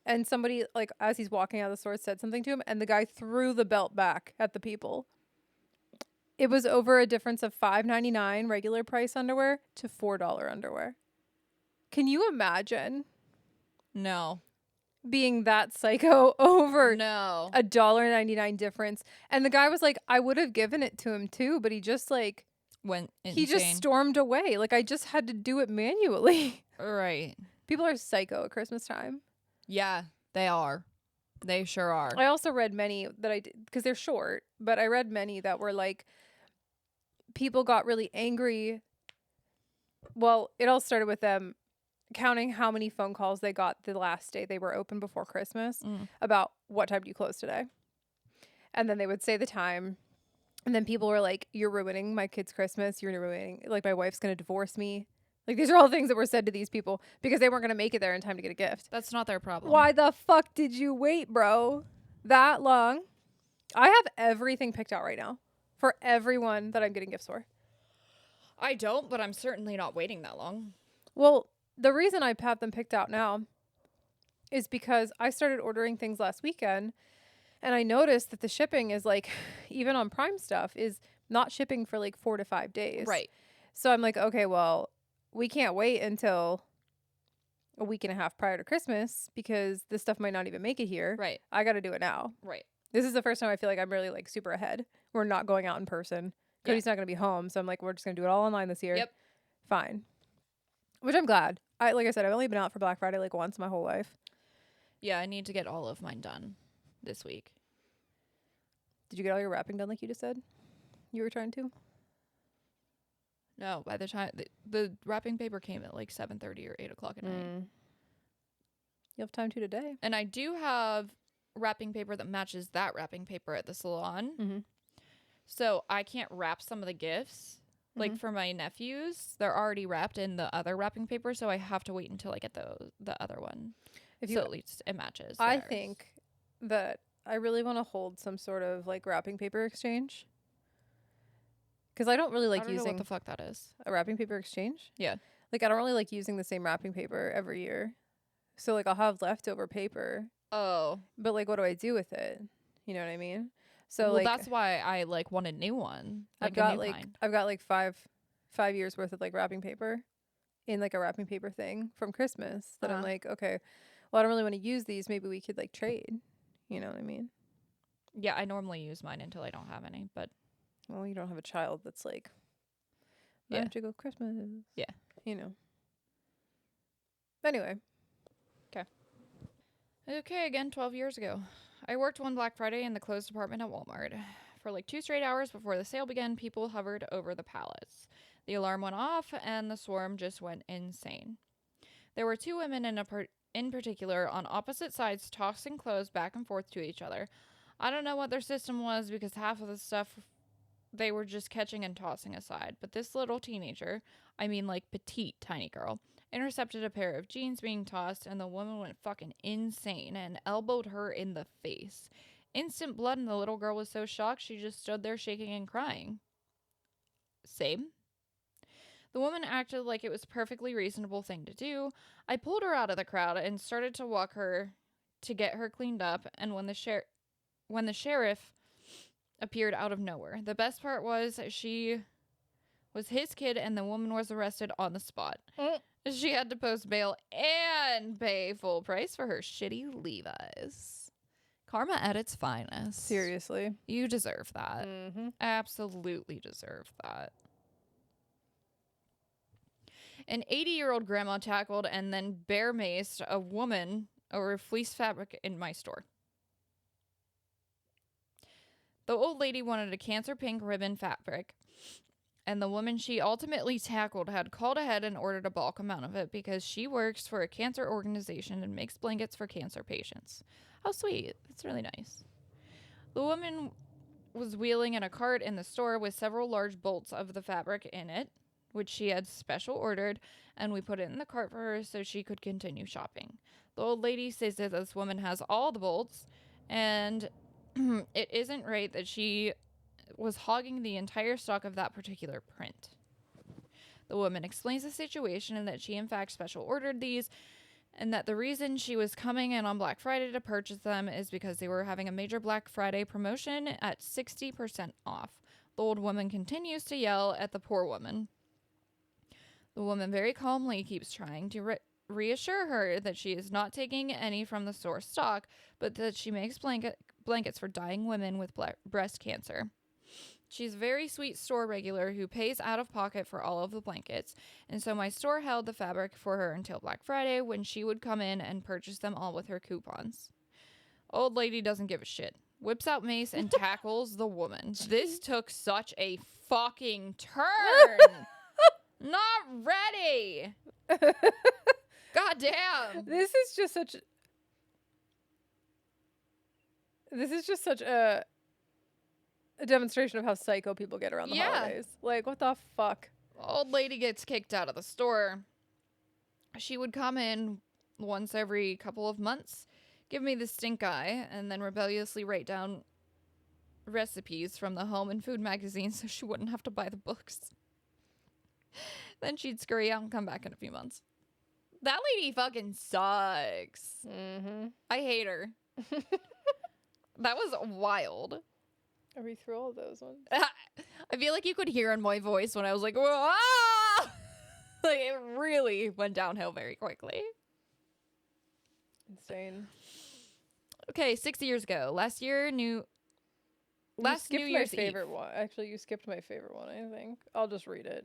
and somebody like as he's walking out of the store said something to him, and the guy threw the belt back at the people. It was over a difference of $5.99 regular price underwear to $4 underwear. Can you imagine? No. Being that psycho over No. $1.99 difference. And the guy was like, I would have given it to him too, but he just like Went insane. he just stormed away. Like I just had to do it manually. Right. People are psycho at Christmas time. Yeah, they are. They sure are. I also read many that I did because they're short, but I read many that were like people got really angry. Well, it all started with them counting how many phone calls they got the last day they were open before Christmas about what time do you close today? And then they would say the time. And then people were like, you're ruining my kid's Christmas. You're ruining, like, my wife's going to divorce me. Like, these are all things that were said to these people because they weren't going to make it there in time to get a gift. That's not their problem. Why the fuck did you wait, bro? That long? I have everything picked out right now for everyone that I'm getting gifts for. I don't, but I'm certainly not waiting that long. Well, the reason I have them picked out now is because I started ordering things last weekend and I noticed that the shipping is like, even on Prime stuff, is not shipping for like 4 to 5 days. Right. So I'm like, okay, well, we can't wait until a week and a half prior to Christmas because this stuff might not even make it here. Right. I got to do it now. Right. This is the first time I feel like I'm really like super ahead. We're not going out in person. Cody's not going to be home. So I'm like, we're just going to do it all online this year. Yep. Fine. Which I'm glad. Like I said, I've only been out for Black Friday like once my whole life. Yeah, I need to get all of mine done this week. Did you get all your wrapping done like you just said? You were trying to? No, by the time the wrapping paper came at like 7:30 or 8 o'clock at night. You'll have time to today. And I do have wrapping paper that matches that wrapping paper at the salon. Mm-hmm. So I can't wrap some of the gifts. Like for my nephews, they're already wrapped in the other wrapping paper, so I have to wait until I get the other one. So at least it matches. I theirs. think that I really want to hold some sort of like wrapping paper exchange. Because I don't really like I don't know using what the fuck that is. a wrapping paper exchange. Yeah. Like I don't really like using the same wrapping paper every year. So like I'll have leftover paper. Oh. But like what do I do with it? You know what I mean? So well, like that's why I like want a new one. I've got like 5 years worth of like wrapping paper in like a wrapping paper thing from Christmas that I'm like, okay, well I don't really want to use these. Maybe we could like trade. You know what I mean? Yeah, I normally use mine until I don't have any, but well, you don't have a child that's like yeah, magical Christmas. Yeah. You know. Anyway. Okay, again, 12 years ago. I worked one Black Friday in the clothes department at Walmart. For like 2 straight hours before the sale began, people hovered over the pallets. The alarm went off, and the swarm just went insane. There were 2 women in particular on opposite sides tossing clothes back and forth to each other. I don't know what their system was because half of the stuff they were just catching and tossing aside. But this little teenager, I mean like petite tiny girl, intercepted a pair of jeans being tossed, and the woman went fucking insane and elbowed her in the face. Instant blood, and the little girl was so shocked she just stood there shaking and crying. Same. The woman acted like it was a perfectly reasonable thing to do. I pulled her out of the crowd and started to walk her to get her cleaned up, and when the sheriff appeared out of nowhere. The best part was she was his kid, and the woman was arrested on the spot. She had to post bail and pay full price for her shitty Levi's. Karma at its finest. Seriously. You deserve that. Mm-hmm. Absolutely deserve that. An 80-year-old grandma tackled and then bear maced a woman over fleece fabric in my store. The old lady wanted a cancer pink ribbon fabric, and the woman she ultimately tackled had called ahead and ordered a bulk amount of it because she works for a cancer organization and makes blankets for cancer patients. How sweet. That's really nice. The woman was wheeling in a cart in the store with several large bolts of the fabric in it, which she had special ordered, and we put it in the cart for her so she could continue shopping. The old lady says that this woman has all the bolts, and it isn't right that she was hogging the entire stock of that particular print. The woman explains the situation and that she in fact special ordered these, and that the reason she was coming in on Black Friday to purchase them is because they were having a major Black Friday promotion at 60% off. The old woman continues to yell at the poor woman. The woman very calmly keeps trying to reassure her that she is not taking any from the store stock, but that she makes blankets for dying women with breast cancer. She's a very sweet store regular who pays out of pocket for all of the blankets, and so my store held the fabric for her until Black Friday when she would come in and purchase them all with her coupons. Old lady doesn't give a shit. Whips out mace and tackles the woman. This took such a fucking turn. Not ready. God damn. This is just such a demonstration of how psycho people get around the holidays. Like, what the fuck? Old lady gets kicked out of the store. She would come in once every couple of months, give me the stink eye, and then rebelliously write down recipes from the home and food magazine so she wouldn't have to buy the books. Then she'd scurry out and come back in a few months. That lady fucking sucks. Mm-hmm. I hate her. That was wild. Are we through all of those ones? I feel like you could hear in my voice when I was like, "Whoa!" Like, it really went downhill very quickly. Insane. Okay, 6 years ago. Last New Year's my favorite Eve. one. Actually, you skipped my favorite one, I think. I'll just read it.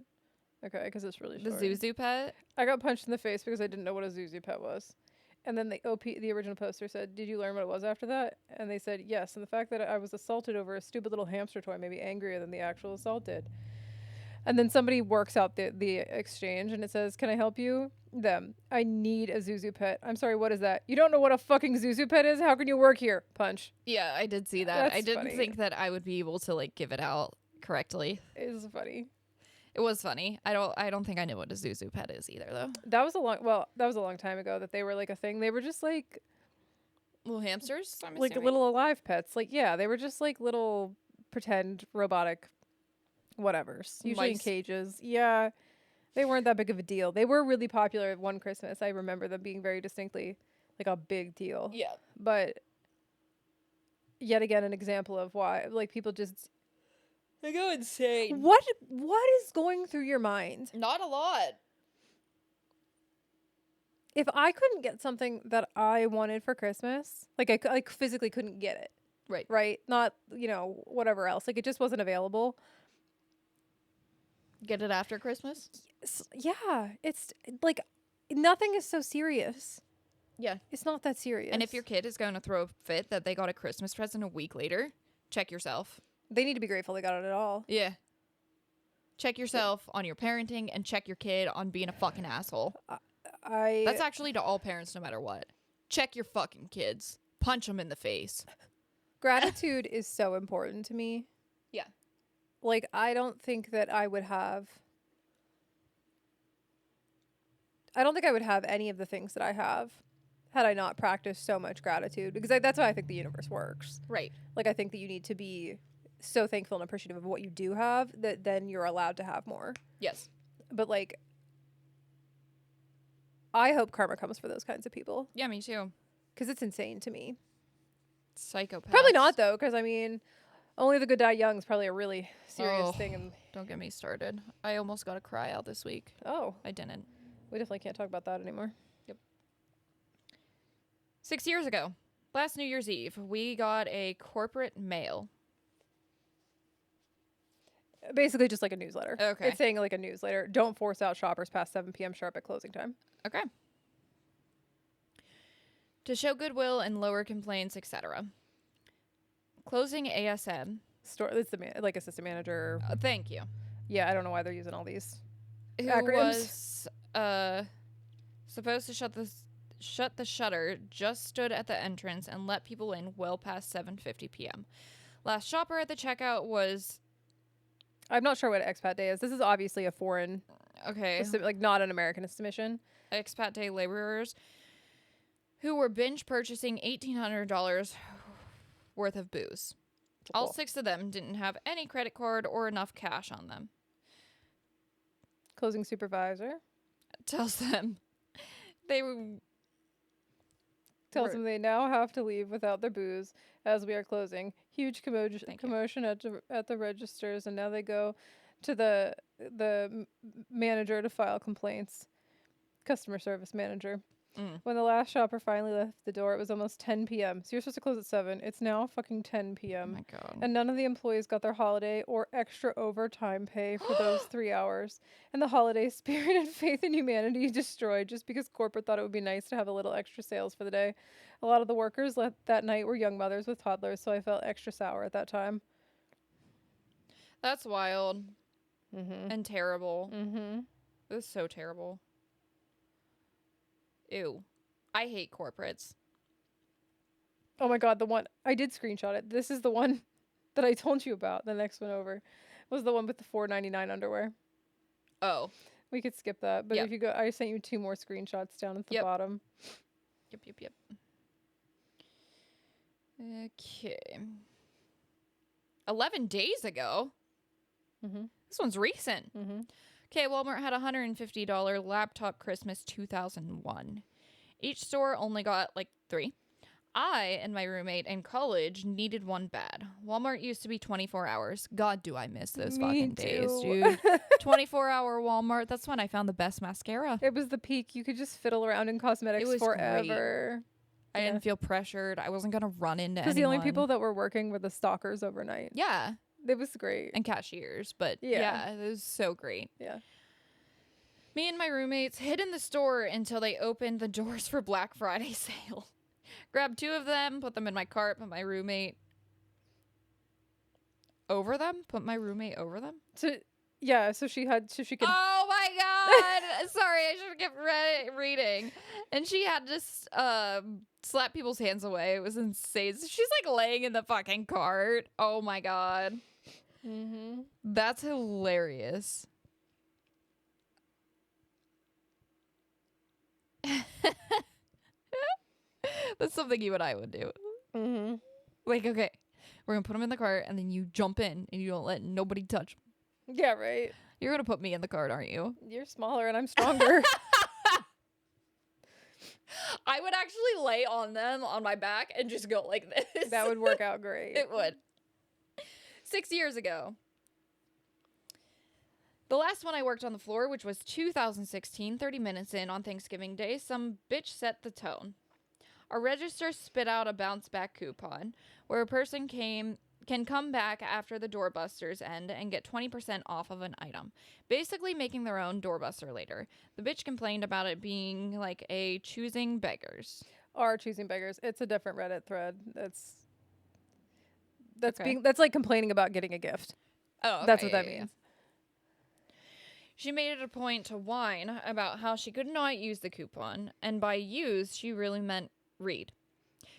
Okay, because it's really The short. Zuzu pet. I got punched in the face because I didn't know what a Zuzu pet was. And then the original poster said, "Did you learn what it was after that?" And they said, "Yes." And the fact that I was assaulted over a stupid little hamster toy made me angrier than the actual assault did. And then somebody works out the exchange, and it says, "Can I help you?" Them. "I need a Zuzu pet." "I'm sorry, what is that?" "You don't know what a fucking Zuzu pet is? How can you work here?" Punch. Yeah, I did see that. That's I didn't funny. think that I would be able to like give it out correctly. It's funny. It was funny. I don't think I knew what a Zuzu pet is either though. That was a long time ago that they were like a thing. They were just like Little hamsters, I'm like assuming? little alive pets. Like, yeah, they were just like little pretend robotic whatevers. Usually in Mice. cages. Yeah. They weren't that big of a deal. They were really popular one Christmas. I remember them being very distinctly like a big deal. Yeah. But yet again an example of why like people just They go insane. what is going through your mind? Not a lot. If I couldn't get something that I wanted for Christmas, like I physically couldn't get it. Right. Right? Not, whatever else. Like it just wasn't available. Get it after Christmas? Yeah, it's like nothing is so serious. Yeah. It's not that serious. And if your kid is going to throw a fit that they got a Christmas present a week later, check yourself. they need to be grateful they got it at all. Yeah. Check yourself on your parenting and check your kid on being a fucking asshole. That's actually to all parents no matter what. Check your fucking kids. Punch them in the face. Gratitude is so important to me. Yeah. Like, I don't think that I would have any of the things that I have had I not practiced so much gratitude, because that's how I think the universe works. Right. Like, I think that you need to be so thankful and appreciative of what you do have that then you're allowed to have more. Yes. But, like, I hope karma comes for those kinds of people, Yeah, me too. because it's insane to me. Psychopath. Probably not, though, because, I mean, only the good die young is probably a really serious thing. And don't get me started. I almost got a cry out this week. oh, I didn't. we definitely can't talk about that anymore. 6 years ago, last New Year's Eve, we got a corporate mail. Basically just like a newsletter. Okay. It's saying like a newsletter. Don't force out shoppers past 7 p.m. sharp at closing time. Okay. To show goodwill and lower complaints, etc. Closing ASM. It's the like assistant manager. Thank you. Yeah, I don't know why they're using all these. Who Acronyms. was supposed to shut the shutter, just stood at the entrance and let people in well past 7:50 p.m. Last shopper at the checkout was... I'm not sure what expat day is. This is obviously a foreign, Okay. like not an American submission. Expat day laborers who were binge purchasing $1,800 worth of booze. All Cool. 6 of them didn't have any credit card or enough cash on them. Closing supervisor Tells them they tells them they now have to leave without their booze as we are closing. Huge commotion at the registers, and now they go to the manager to file complaints. Customer service manager. When the last shopper finally left the door, it was almost 10 p.m. So you're supposed to close at 7. It's now fucking 10 Oh p.m. my god. And none of the employees got their holiday or extra overtime pay for those 3 hours. And the holiday spirit and faith in humanity destroyed just because corporate thought it would be nice to have a little extra sales for the day. A lot of the workers that night were young mothers with toddlers, so I felt extra sour at that time. That's wild Mm-hmm. and terrible. Mm-hmm. It was so terrible. Ew. I hate corporates. Oh my god, the one I did screenshot it. This is the one that I told you about. The next one over was the one with the $4.99 underwear. Oh. We could skip that, but Yep. if you go, I sent you 2 more screenshots down at the Yep. bottom. Yep. Okay. 11 days ago? Mm-hmm. This one's recent. Mm-hmm. Okay, Walmart had a $150 laptop Christmas 2001. Each store only got like 3. I and my roommate in college needed one bad. Walmart used to be 24 hours. God, do I miss those fucking days, dude. 24-hour Walmart. That's when I found the best mascara. It was the peak. You could just fiddle around in cosmetics It was forever. I Yeah. didn't feel pressured. I wasn't going to run into anyone. Because the only people that were working were the stalkers overnight. Yeah, It was great. and cashiers. But Yeah. yeah, it was so great. Yeah. Me and my roommates hid in the store until they opened the doors for Black Friday sale. Grabbed 2 of them, put them in my cart, put my roommate over them. Put my roommate over them. So she could. Oh my god! Sorry, I should have kept reading. And she had to slap people's hands away. It was insane. She's like laying in the fucking cart. Oh my god. Mm-hmm. That's hilarious. That's something you and I would do. Mm-hmm. Like, okay, we're gonna put them in the cart, and then you jump in, and you don't let nobody touch 'em. Yeah, right. You're gonna put me in the cart, aren't you? You're smaller and I'm stronger. I would actually lay on them on my back and just go like this. That would work out great. It would. 6 years ago. The last one I worked on the floor, which was 2016, 30 minutes in on Thanksgiving Day, some bitch set the tone. Our register spit out a bounce back coupon where a person can come back after the doorbusters end and get 20% off of an item, basically making their own doorbuster later. The bitch complained about it being like a choosing beggars. Are choosing beggars. It's a different Reddit thread. That's Okay. that's like complaining about getting a gift. Oh, okay, That's what that yeah. means. She made it a point to whine about how she could not use the coupon, and by use, she really meant read.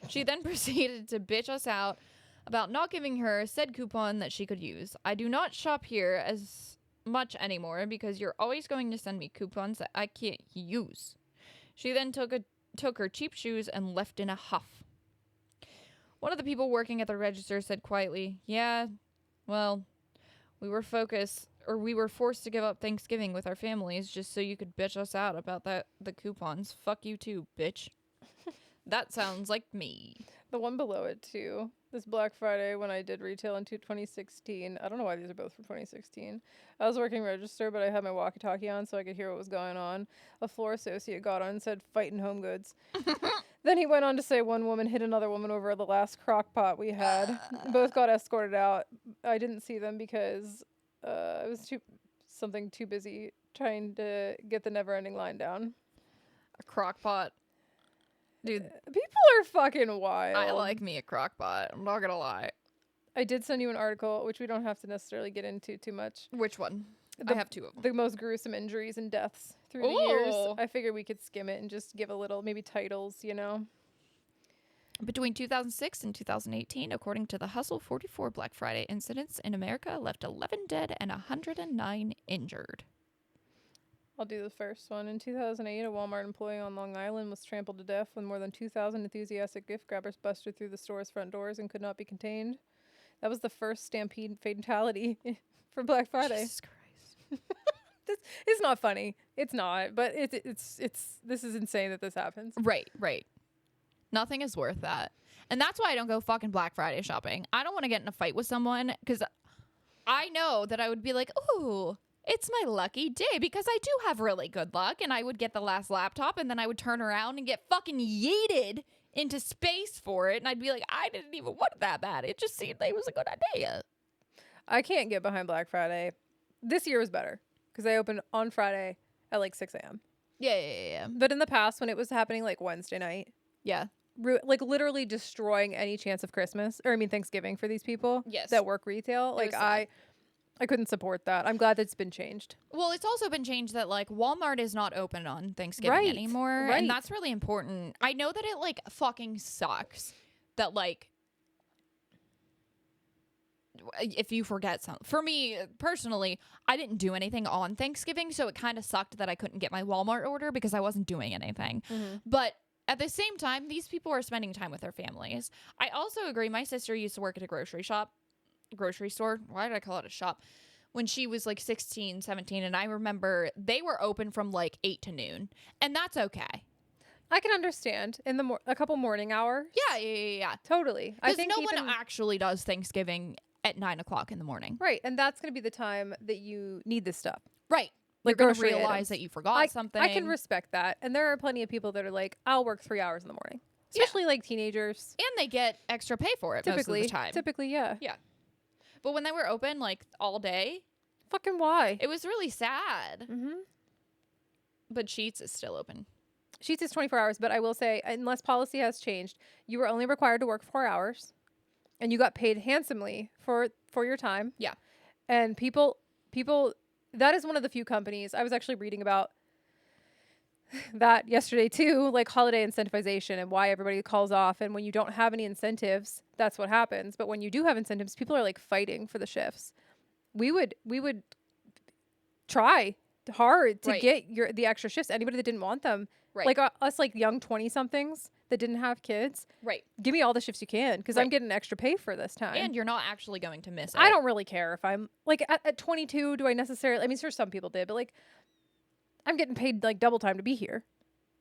She then proceeded to bitch us out about not giving her said coupon that she could use. I do not shop here as much anymore because you're always going to send me coupons that I can't use. She then took her cheap shoes and left in a huff. One of the people working at the register said quietly, "Yeah, well, we were forced to give up Thanksgiving with our families just so you could bitch us out about the coupons. Fuck you too, bitch." That sounds like me. The one below it too. This Black Friday when I did retail in 2016. I don't know why these are both from 2016. I was working register, but I had my walkie-talkie on so I could hear what was going on. A floor associate got on and said, "Fightin' home goods." Then he went on to say one woman hit another woman over the last crock pot we had. Both got escorted out. I didn't see them because I was too busy trying to get the never-ending line down. A crock pot. Dude, People are fucking wild. I like me a crock pot. I'm not gonna lie. I did send you an article, which we don't have to necessarily get into too much. Which one? I have two of them. The most gruesome injuries and deaths through the years. Ooh. I figured we could skim it and just give a little, maybe titles, you know? Between 2006 and 2018, according to the Hustle, 44 Black Friday incidents in America left 11 dead and 109 injured. I'll do the first one. In 2008, a Walmart employee on Long Island was trampled to death when more than 2,000 enthusiastic gift grabbers busted through the store's front doors and could not be contained. That was the first stampede fatality for Black Friday. Jesus Christ. This is not funny. It's not, but it's this is insane that this happens. Right. Nothing is worth that. And that's why I don't go fucking Black Friday shopping. I don't want to get in a fight with someone because I know that I would be like, "Ooh, it's my lucky day," because I do have really good luck, and I would get the last laptop and then I would turn around and get fucking yeeted into space for it, and I'd be like, I didn't even want it that bad. It just seemed like it was a good idea. I can't get behind Black Friday. This year was better because I opened on Friday at like 6 a.m. Yeah. But in the past, when it was happening like Wednesday night, Yeah. like literally destroying any chance of Christmas, or I mean Thanksgiving for these people Yes. that work retail. It Like was sad. I couldn't support that. I'm glad that's been changed. Well, it's also been changed that like Walmart is not open on Thanksgiving Right, anymore, right. and that's really important. I know that it like fucking sucks that like if you forget something. For me personally, I didn't do anything on Thanksgiving, so it kind of sucked that I couldn't get my Walmart order because I wasn't doing anything. But at the same time, these people are spending time with their families. I also agree. My sister used to work at a grocery store. Why did I call it a shop? When she was like 16, 17. And I remember they were open from like 8 to noon. And that's okay. I can understand in the a couple morning hours. Yeah. Totally. I Because think no one actually does Thanksgiving at 9 o'clock in the morning. right, and that's going to be the time that you need this stuff. Right. Like You're going to grocery realize items. that you forgot something. I can respect that, and there are plenty of people that are like, "I'll work 3 hours in the morning," especially like teenagers. And they get extra pay for it most of the time. Typically, yeah. But when they were open like all day, Fucking why? it was really sad. Mm-hmm. But Sheetz is still open. Sheets is 24 hours, but I will say, unless policy has changed, you were only required to work 4 hours, and you got paid handsomely for your time. Yeah. And people, that is one of the few companies I was actually reading about that yesterday too, like holiday incentivization and why everybody calls off. And when you don't have any incentives, that's what happens. But when you do have incentives, people are like fighting for the shifts. We would try hard to Right. get the extra shifts. Anybody that didn't want them, Right. like us, like young 20-somethings that didn't have kids, Right. give me all the shifts you can because I'm Right. getting extra pay for this time. And you're not actually going to miss it. I don't really care if I'm like at 22. Do I necessarily? I mean, sure, some people did, but like, I'm getting paid like double time to be here.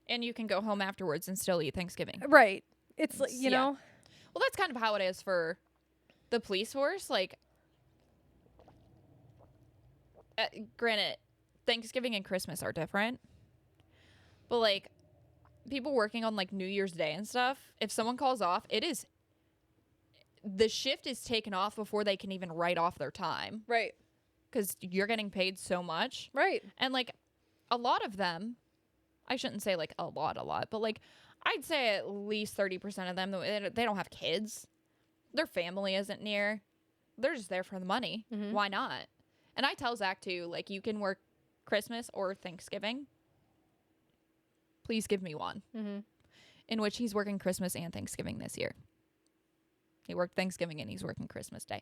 And you can go home afterwards and still eat Thanksgiving. Right. It's like, you Yeah. know, Well, that's kind of how it is for the police force. Like, granted, Thanksgiving and Christmas are different. But, like, people working on, like, New Year's Day and stuff, if someone calls off, it is the shift is taken off before they can even write off their time. Right. Because you're getting paid so much. Right. And, like, a lot of them, I shouldn't say, like, a lot, but, like, I'd say at least 30% of them, they don't have kids. Their family isn't near. They're just there for the money. Mm-hmm. Why not? And I tell Zach, too, like, you can work Christmas or Thanksgiving. Please give me one. Mm-hmm. In which he's working Christmas and Thanksgiving this year. He worked Thanksgiving and he's working Christmas Day.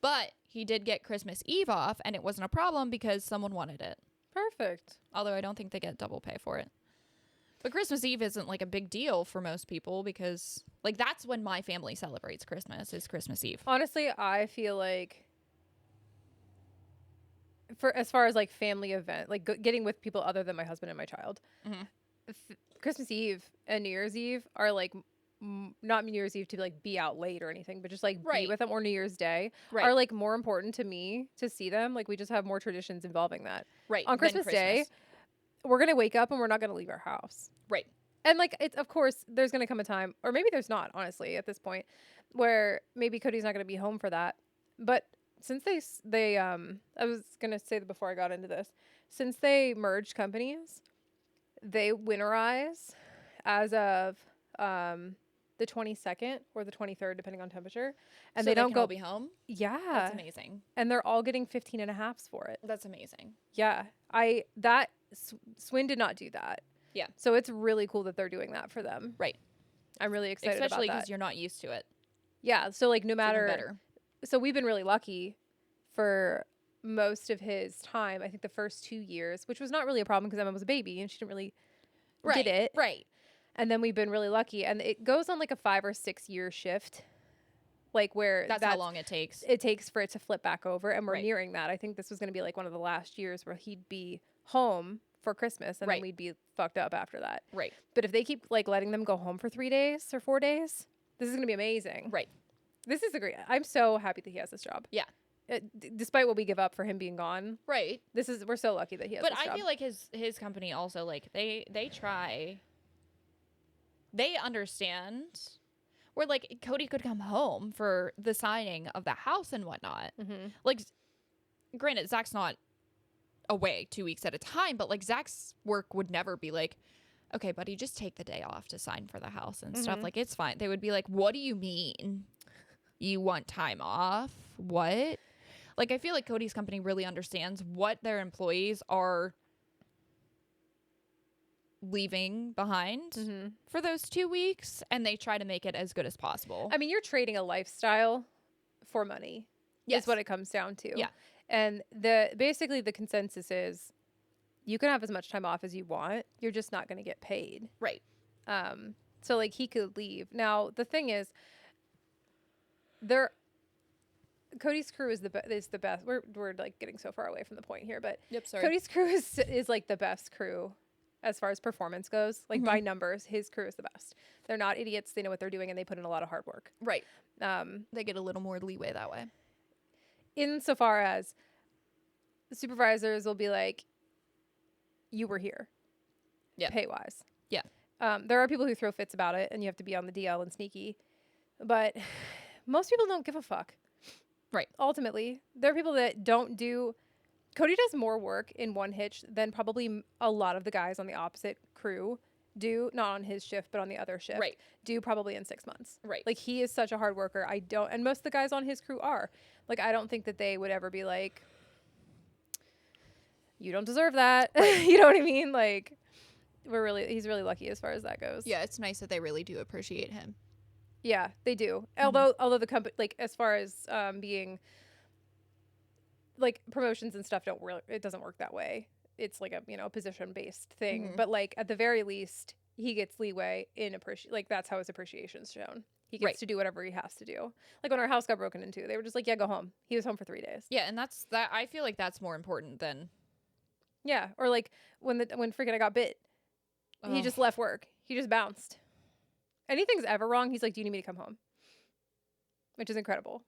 But he did get Christmas Eve off, and it wasn't a problem because someone wanted it. Perfect. Although I don't think they get double pay for it. But Christmas Eve isn't, like, a big deal for most people because, like, that's when my family celebrates Christmas, is Christmas Eve. Honestly, I feel like for as far as, like, family event, like, getting with people other than my husband and my child, Christmas Eve and New Year's Eve are, like, not New Year's Eve to, like, be out late or anything, but just, like, be with them, or New Year's Day are, like, more important to me to see them. Like, we just have more traditions involving that. Right. On Christmas Day, we're going to wake up and we're not going to leave our house. Right. And, like, it's, of course, there's going to come a time, or maybe there's not, honestly, at this point, where maybe Cody's not going to be home for that. But since they I was going to say that before I got into this, since they merged companies, they winterize as of the 22nd or the 23rd, depending on temperature. And so they don't can go all be home? Yeah. That's amazing. And they're all getting 15.5s for it. That's amazing. Yeah. Swin did not do that. Yeah. So it's really cool that they're doing that for them. Right. I'm really excited Especially about that. because you're not used to it. Yeah. So, like, no matter. Better. So we've been really lucky for most of his time. I think the first 2 years, which was not really a problem because Emma was a baby and she didn't really get it. Right. And then we've been really lucky. And it goes on, like, a 5 or 6 year shift. Like, where that's how long it takes. It takes for it to flip back over. And we're Right. nearing that. I think this was going to be, like, one of the last years where he'd be home for Christmas and then we'd be fucked up after that. Right. But if they keep, like, letting them go home for 3 days or 4 days, this is going to be amazing. Right. This is I'm so happy that he has this job. Yeah. Despite what we give up for him being gone. Right. We're so lucky that he has this job. But I feel like his company also, like, they try. They understand where, like, Cody could come home for the signing of the house and whatnot. Mm-hmm. Like, granted, Zach's not away 2 weeks at a time, but, like, Zach's work would never be like, okay, buddy, just take the day off to sign for the house and stuff. Like, it's fine. They would be like, what do you mean? You want time off? What? Like, I feel like Cody's company really understands what their employees are leaving behind for those 2 weeks, and they try to make it as good as possible. I mean, you're trading a lifestyle for money. Yes. Is what it comes down to. Yeah. And basically the consensus is you can have as much time off as you want. You're just not going to get paid. Right. So, like, he could leave. Now, the thing is, Cody's crew is the best. We're like getting so far away from the point here, but Sorry. Cody's crew is like the best crew as far as performance goes. Like, by numbers, his crew is the best. They're not idiots. They know what they're doing, and they put in a lot of hard work. Right. They get a little more leeway that way. Insofar as the supervisors will be like, you were here. Yeah. Pay wise. Yeah. There are people who throw fits about it, and you have to be on the DL and sneaky, but most people don't give a fuck. Right. Ultimately, there are people that don't do. Cody does more work in one hitch than probably a lot of the guys on the opposite crew do, not on his shift, but on the other shift, Right. do probably in 6 months. Right. Like, he is such a hard worker. And most of the guys on his crew are. Like, I don't think that they would ever be like, you don't deserve that. You know what I mean? Like, he's really lucky as far as that goes. Yeah, it's nice that they really do appreciate him. Yeah, they do. Mm-hmm. Although the company, like, as far as being, like, promotions and stuff it doesn't work that way. It's like a, position based thing. Mm-hmm. But, like, at the very least, he gets leeway in like, that's how his appreciation's shown. He gets to do whatever he has to do. Like, when our house got broken into, they were just like, yeah, go home. He was home for 3 days. Yeah, and I feel like that's more important than. Yeah, or like when freaking I got bit, he just left work. He just bounced. Anything's ever wrong, he's like, do you need me to come home? Which is incredible.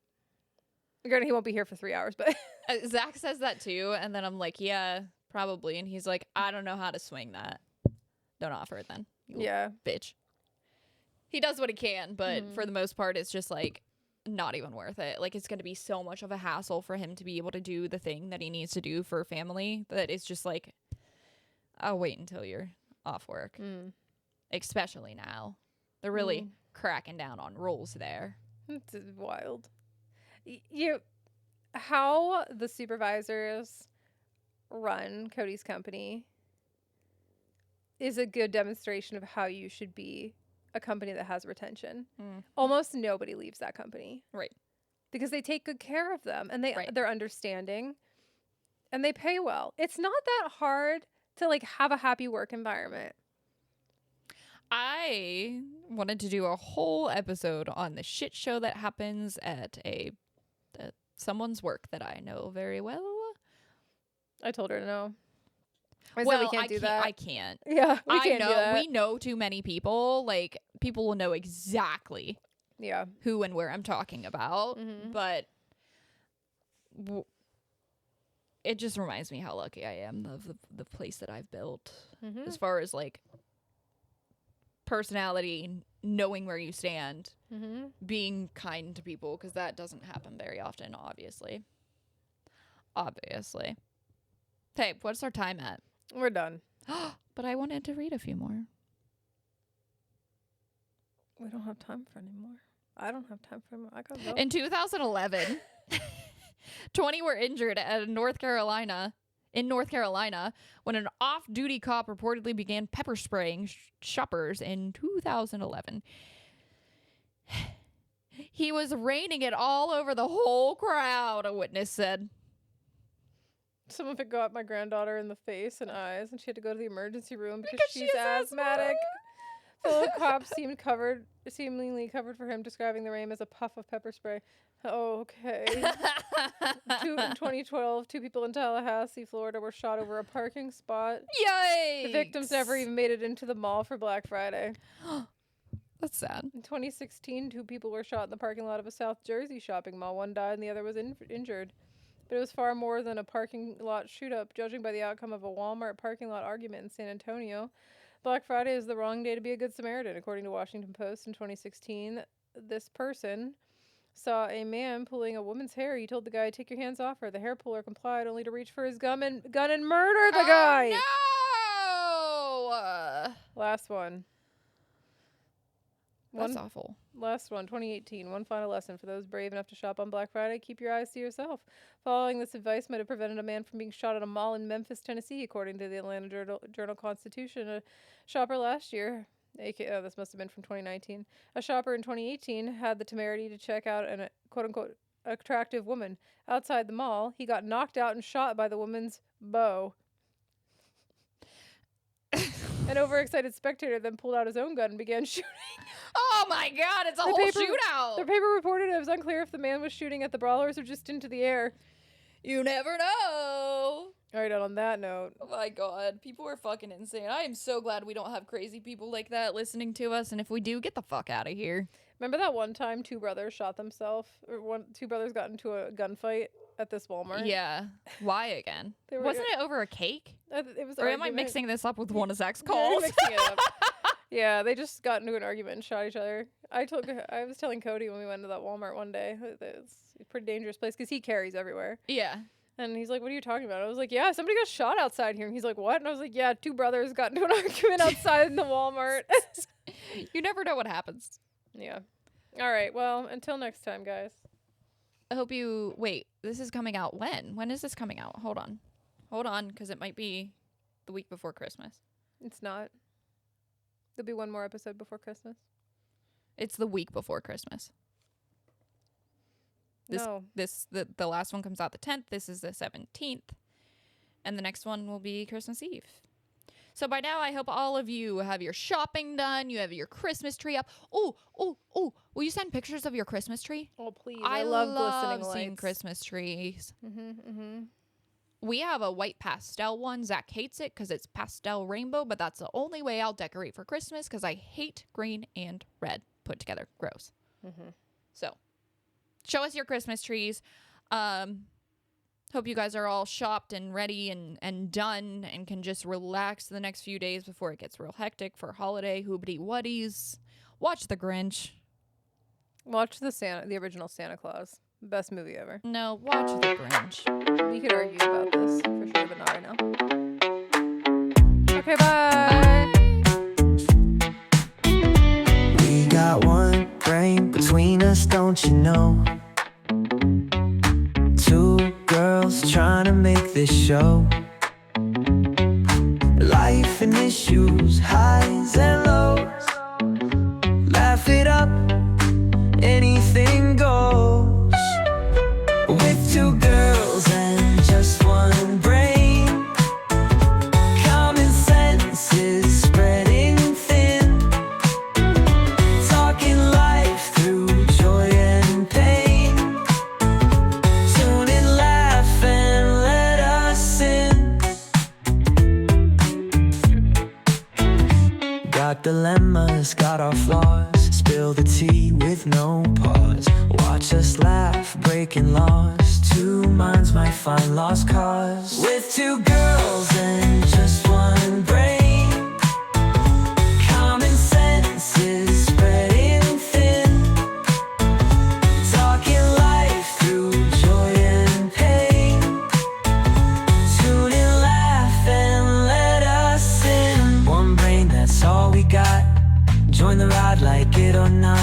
Granted, he won't be here for 3 hours, but Zach says that too, and then I'm like, yeah, probably. And he's like, I don't know how to swing that. Don't offer it then. You yeah. bitch. He does what he can, but for the most part, it's just like, not even worth it. Like, it's going to be so much of a hassle for him to be able to do the thing that he needs to do for family that it's just like, I'll wait until you're off work. Especially now. They're really cracking down on rules there. It's wild. How the supervisors run Cody's company is a good demonstration of how you should be a company that has retention. Almost nobody leaves that company. Right. Because they take good care of them and they're understanding and they pay well. It's not that hard to like have a happy work environment. I wanted to do a whole episode on the shit show that happens at someone's work that I know very well. I told her no. I Well, said we can't do that. I can't. Yeah, we can't know do that. we know too many people. Like, people will know exactly who and where I'm talking about. But it just reminds me how lucky I am of the place that I've built. As far as like personality, knowing where you stand, being kind to people, because that doesn't happen very often, obviously. Hey, what's our time at? We're done. But I wanted to read a few more. We don't have time for any more. I don't have time for any more. I gotta go. In 2011, 20 were injured in North Carolina when an off-duty cop reportedly began pepper spraying shoppers in 2011. He was raining it all over the whole crowd, a witness said. Some of it got my granddaughter in the face and eyes, and she had to go to the emergency room because she's asthmatic. asthmatic. Fellow cops seemingly covered for him, describing the rain as a puff of pepper spray. Oh, okay. In 2012, 2 people in Tallahassee, Florida, were shot over a parking spot. Yikes! The victims never even made it into the mall for Black Friday. That's sad. In 2016, 2 people were shot in the parking lot of a South Jersey shopping mall. One died and the other was injured. But it was far more than a parking lot shoot-up, judging by the outcome of a Walmart parking lot argument in San Antonio. Black Friday is the wrong day to be a good Samaritan, according to Washington Post. In 2016, this person saw a man pulling a woman's hair. He told the guy, "Take your hands off her." The hair puller complied, only to reach for his gun and murder the guy. No! Last one. That's awful. Last one, 2018. One final lesson for those brave enough to shop on Black Friday: keep your eyes to yourself. Following this advice might have prevented a man from being shot at a mall in Memphis, Tennessee, according to the Atlanta Journal-Constitution. A shopper last year, this must have been from 2019. A shopper in 2018 had the temerity to check out an quote-unquote attractive woman outside the mall. He got knocked out and shot by the woman's beau. An overexcited spectator then pulled out his own gun and began shooting. Oh my god, it's a whole shootout! The paper reported it was unclear if the man was shooting at the brawlers or just into the air. You never know. Alright, on that note. Oh my god, people are fucking insane. I am so glad we don't have crazy people like that listening to us, and if we do, get the fuck out of here. Remember that one time 2 brothers shot themselves? Or 2 brothers got into a gunfight at this Walmart? Yeah. Why again? Wasn't it over a cake? It was. Or am I mixing this up with one of Zach's Yeah, you're calls? mixing it up. Yeah, they just got into an argument and shot each other. I was telling Cody when we went to that Walmart one day, it's a pretty dangerous place because he carries everywhere. Yeah. And he's like, "What are you talking about?" I was like, "Yeah, somebody got shot outside here." And he's like, "What?" And I was like, "Yeah, 2 brothers got into an argument outside in the Walmart." You never know what happens. Yeah. All right. Well, until next time, guys. I hope you... Wait, this is coming out when? When is this coming out? Hold on, because it might be the week before Christmas. It's not. There'll be one more episode before Christmas. It's the week before Christmas. No. The last one comes out the 10th. This is the 17th. And the next one will be Christmas Eve. So by now, I hope all of you have your shopping done. You have your Christmas tree up. Oh. Will you send pictures of your Christmas tree? Oh, please. I love glistening seeing lights. Christmas trees. Mm-hmm. We have a white pastel one. Zach hates it because it's pastel rainbow, but that's the only way I'll decorate for Christmas because I hate green and red put together. Gross. Mm-hmm. So, show us your Christmas trees. Hope you guys are all shopped and ready and done and can just relax the next few days before it gets real hectic for holiday hoobity-wuddies. Watch The Grinch. Watch the original Santa Claus. Best movie ever. No, watch The Grinch. We could argue about this for sure, but not right now. Okay, bye. We got one brain between us, don't you know? Two girls trying to make this show. Life and issues, highs and lows. Laugh it up, anything goes. With two girls and just one brain. Common sense is spreading thin. Talking life through joy and pain. Tune in, laugh and let us in. Got dilemmas, got our flaws. Spill the tea with no pause. Watch us laugh, breaking laws. Two minds might find lost cause. With two girls and just one brain. Common sense is spreading thin. Talking life through joy and pain. Tune in, laugh and let us in. One brain, that's all we got. Join the ride, like it or not.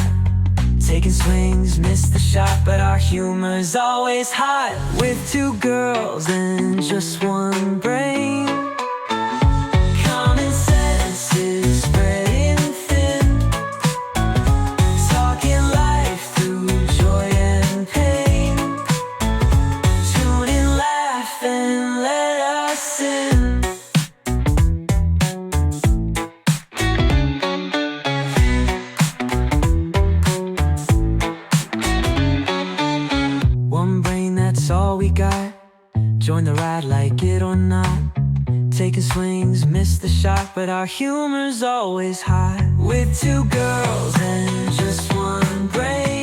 Taking swings, miss the shot, but our humor's always hot. With two girls and just one brain. Common sense is spreading thin. Talking life through joy and pain. Tune in, laugh and let us in. One brain, that's all we got. Join the ride, like it or not. Taking swings, miss the shot, but our humor's always hot. With two girls and just one brain.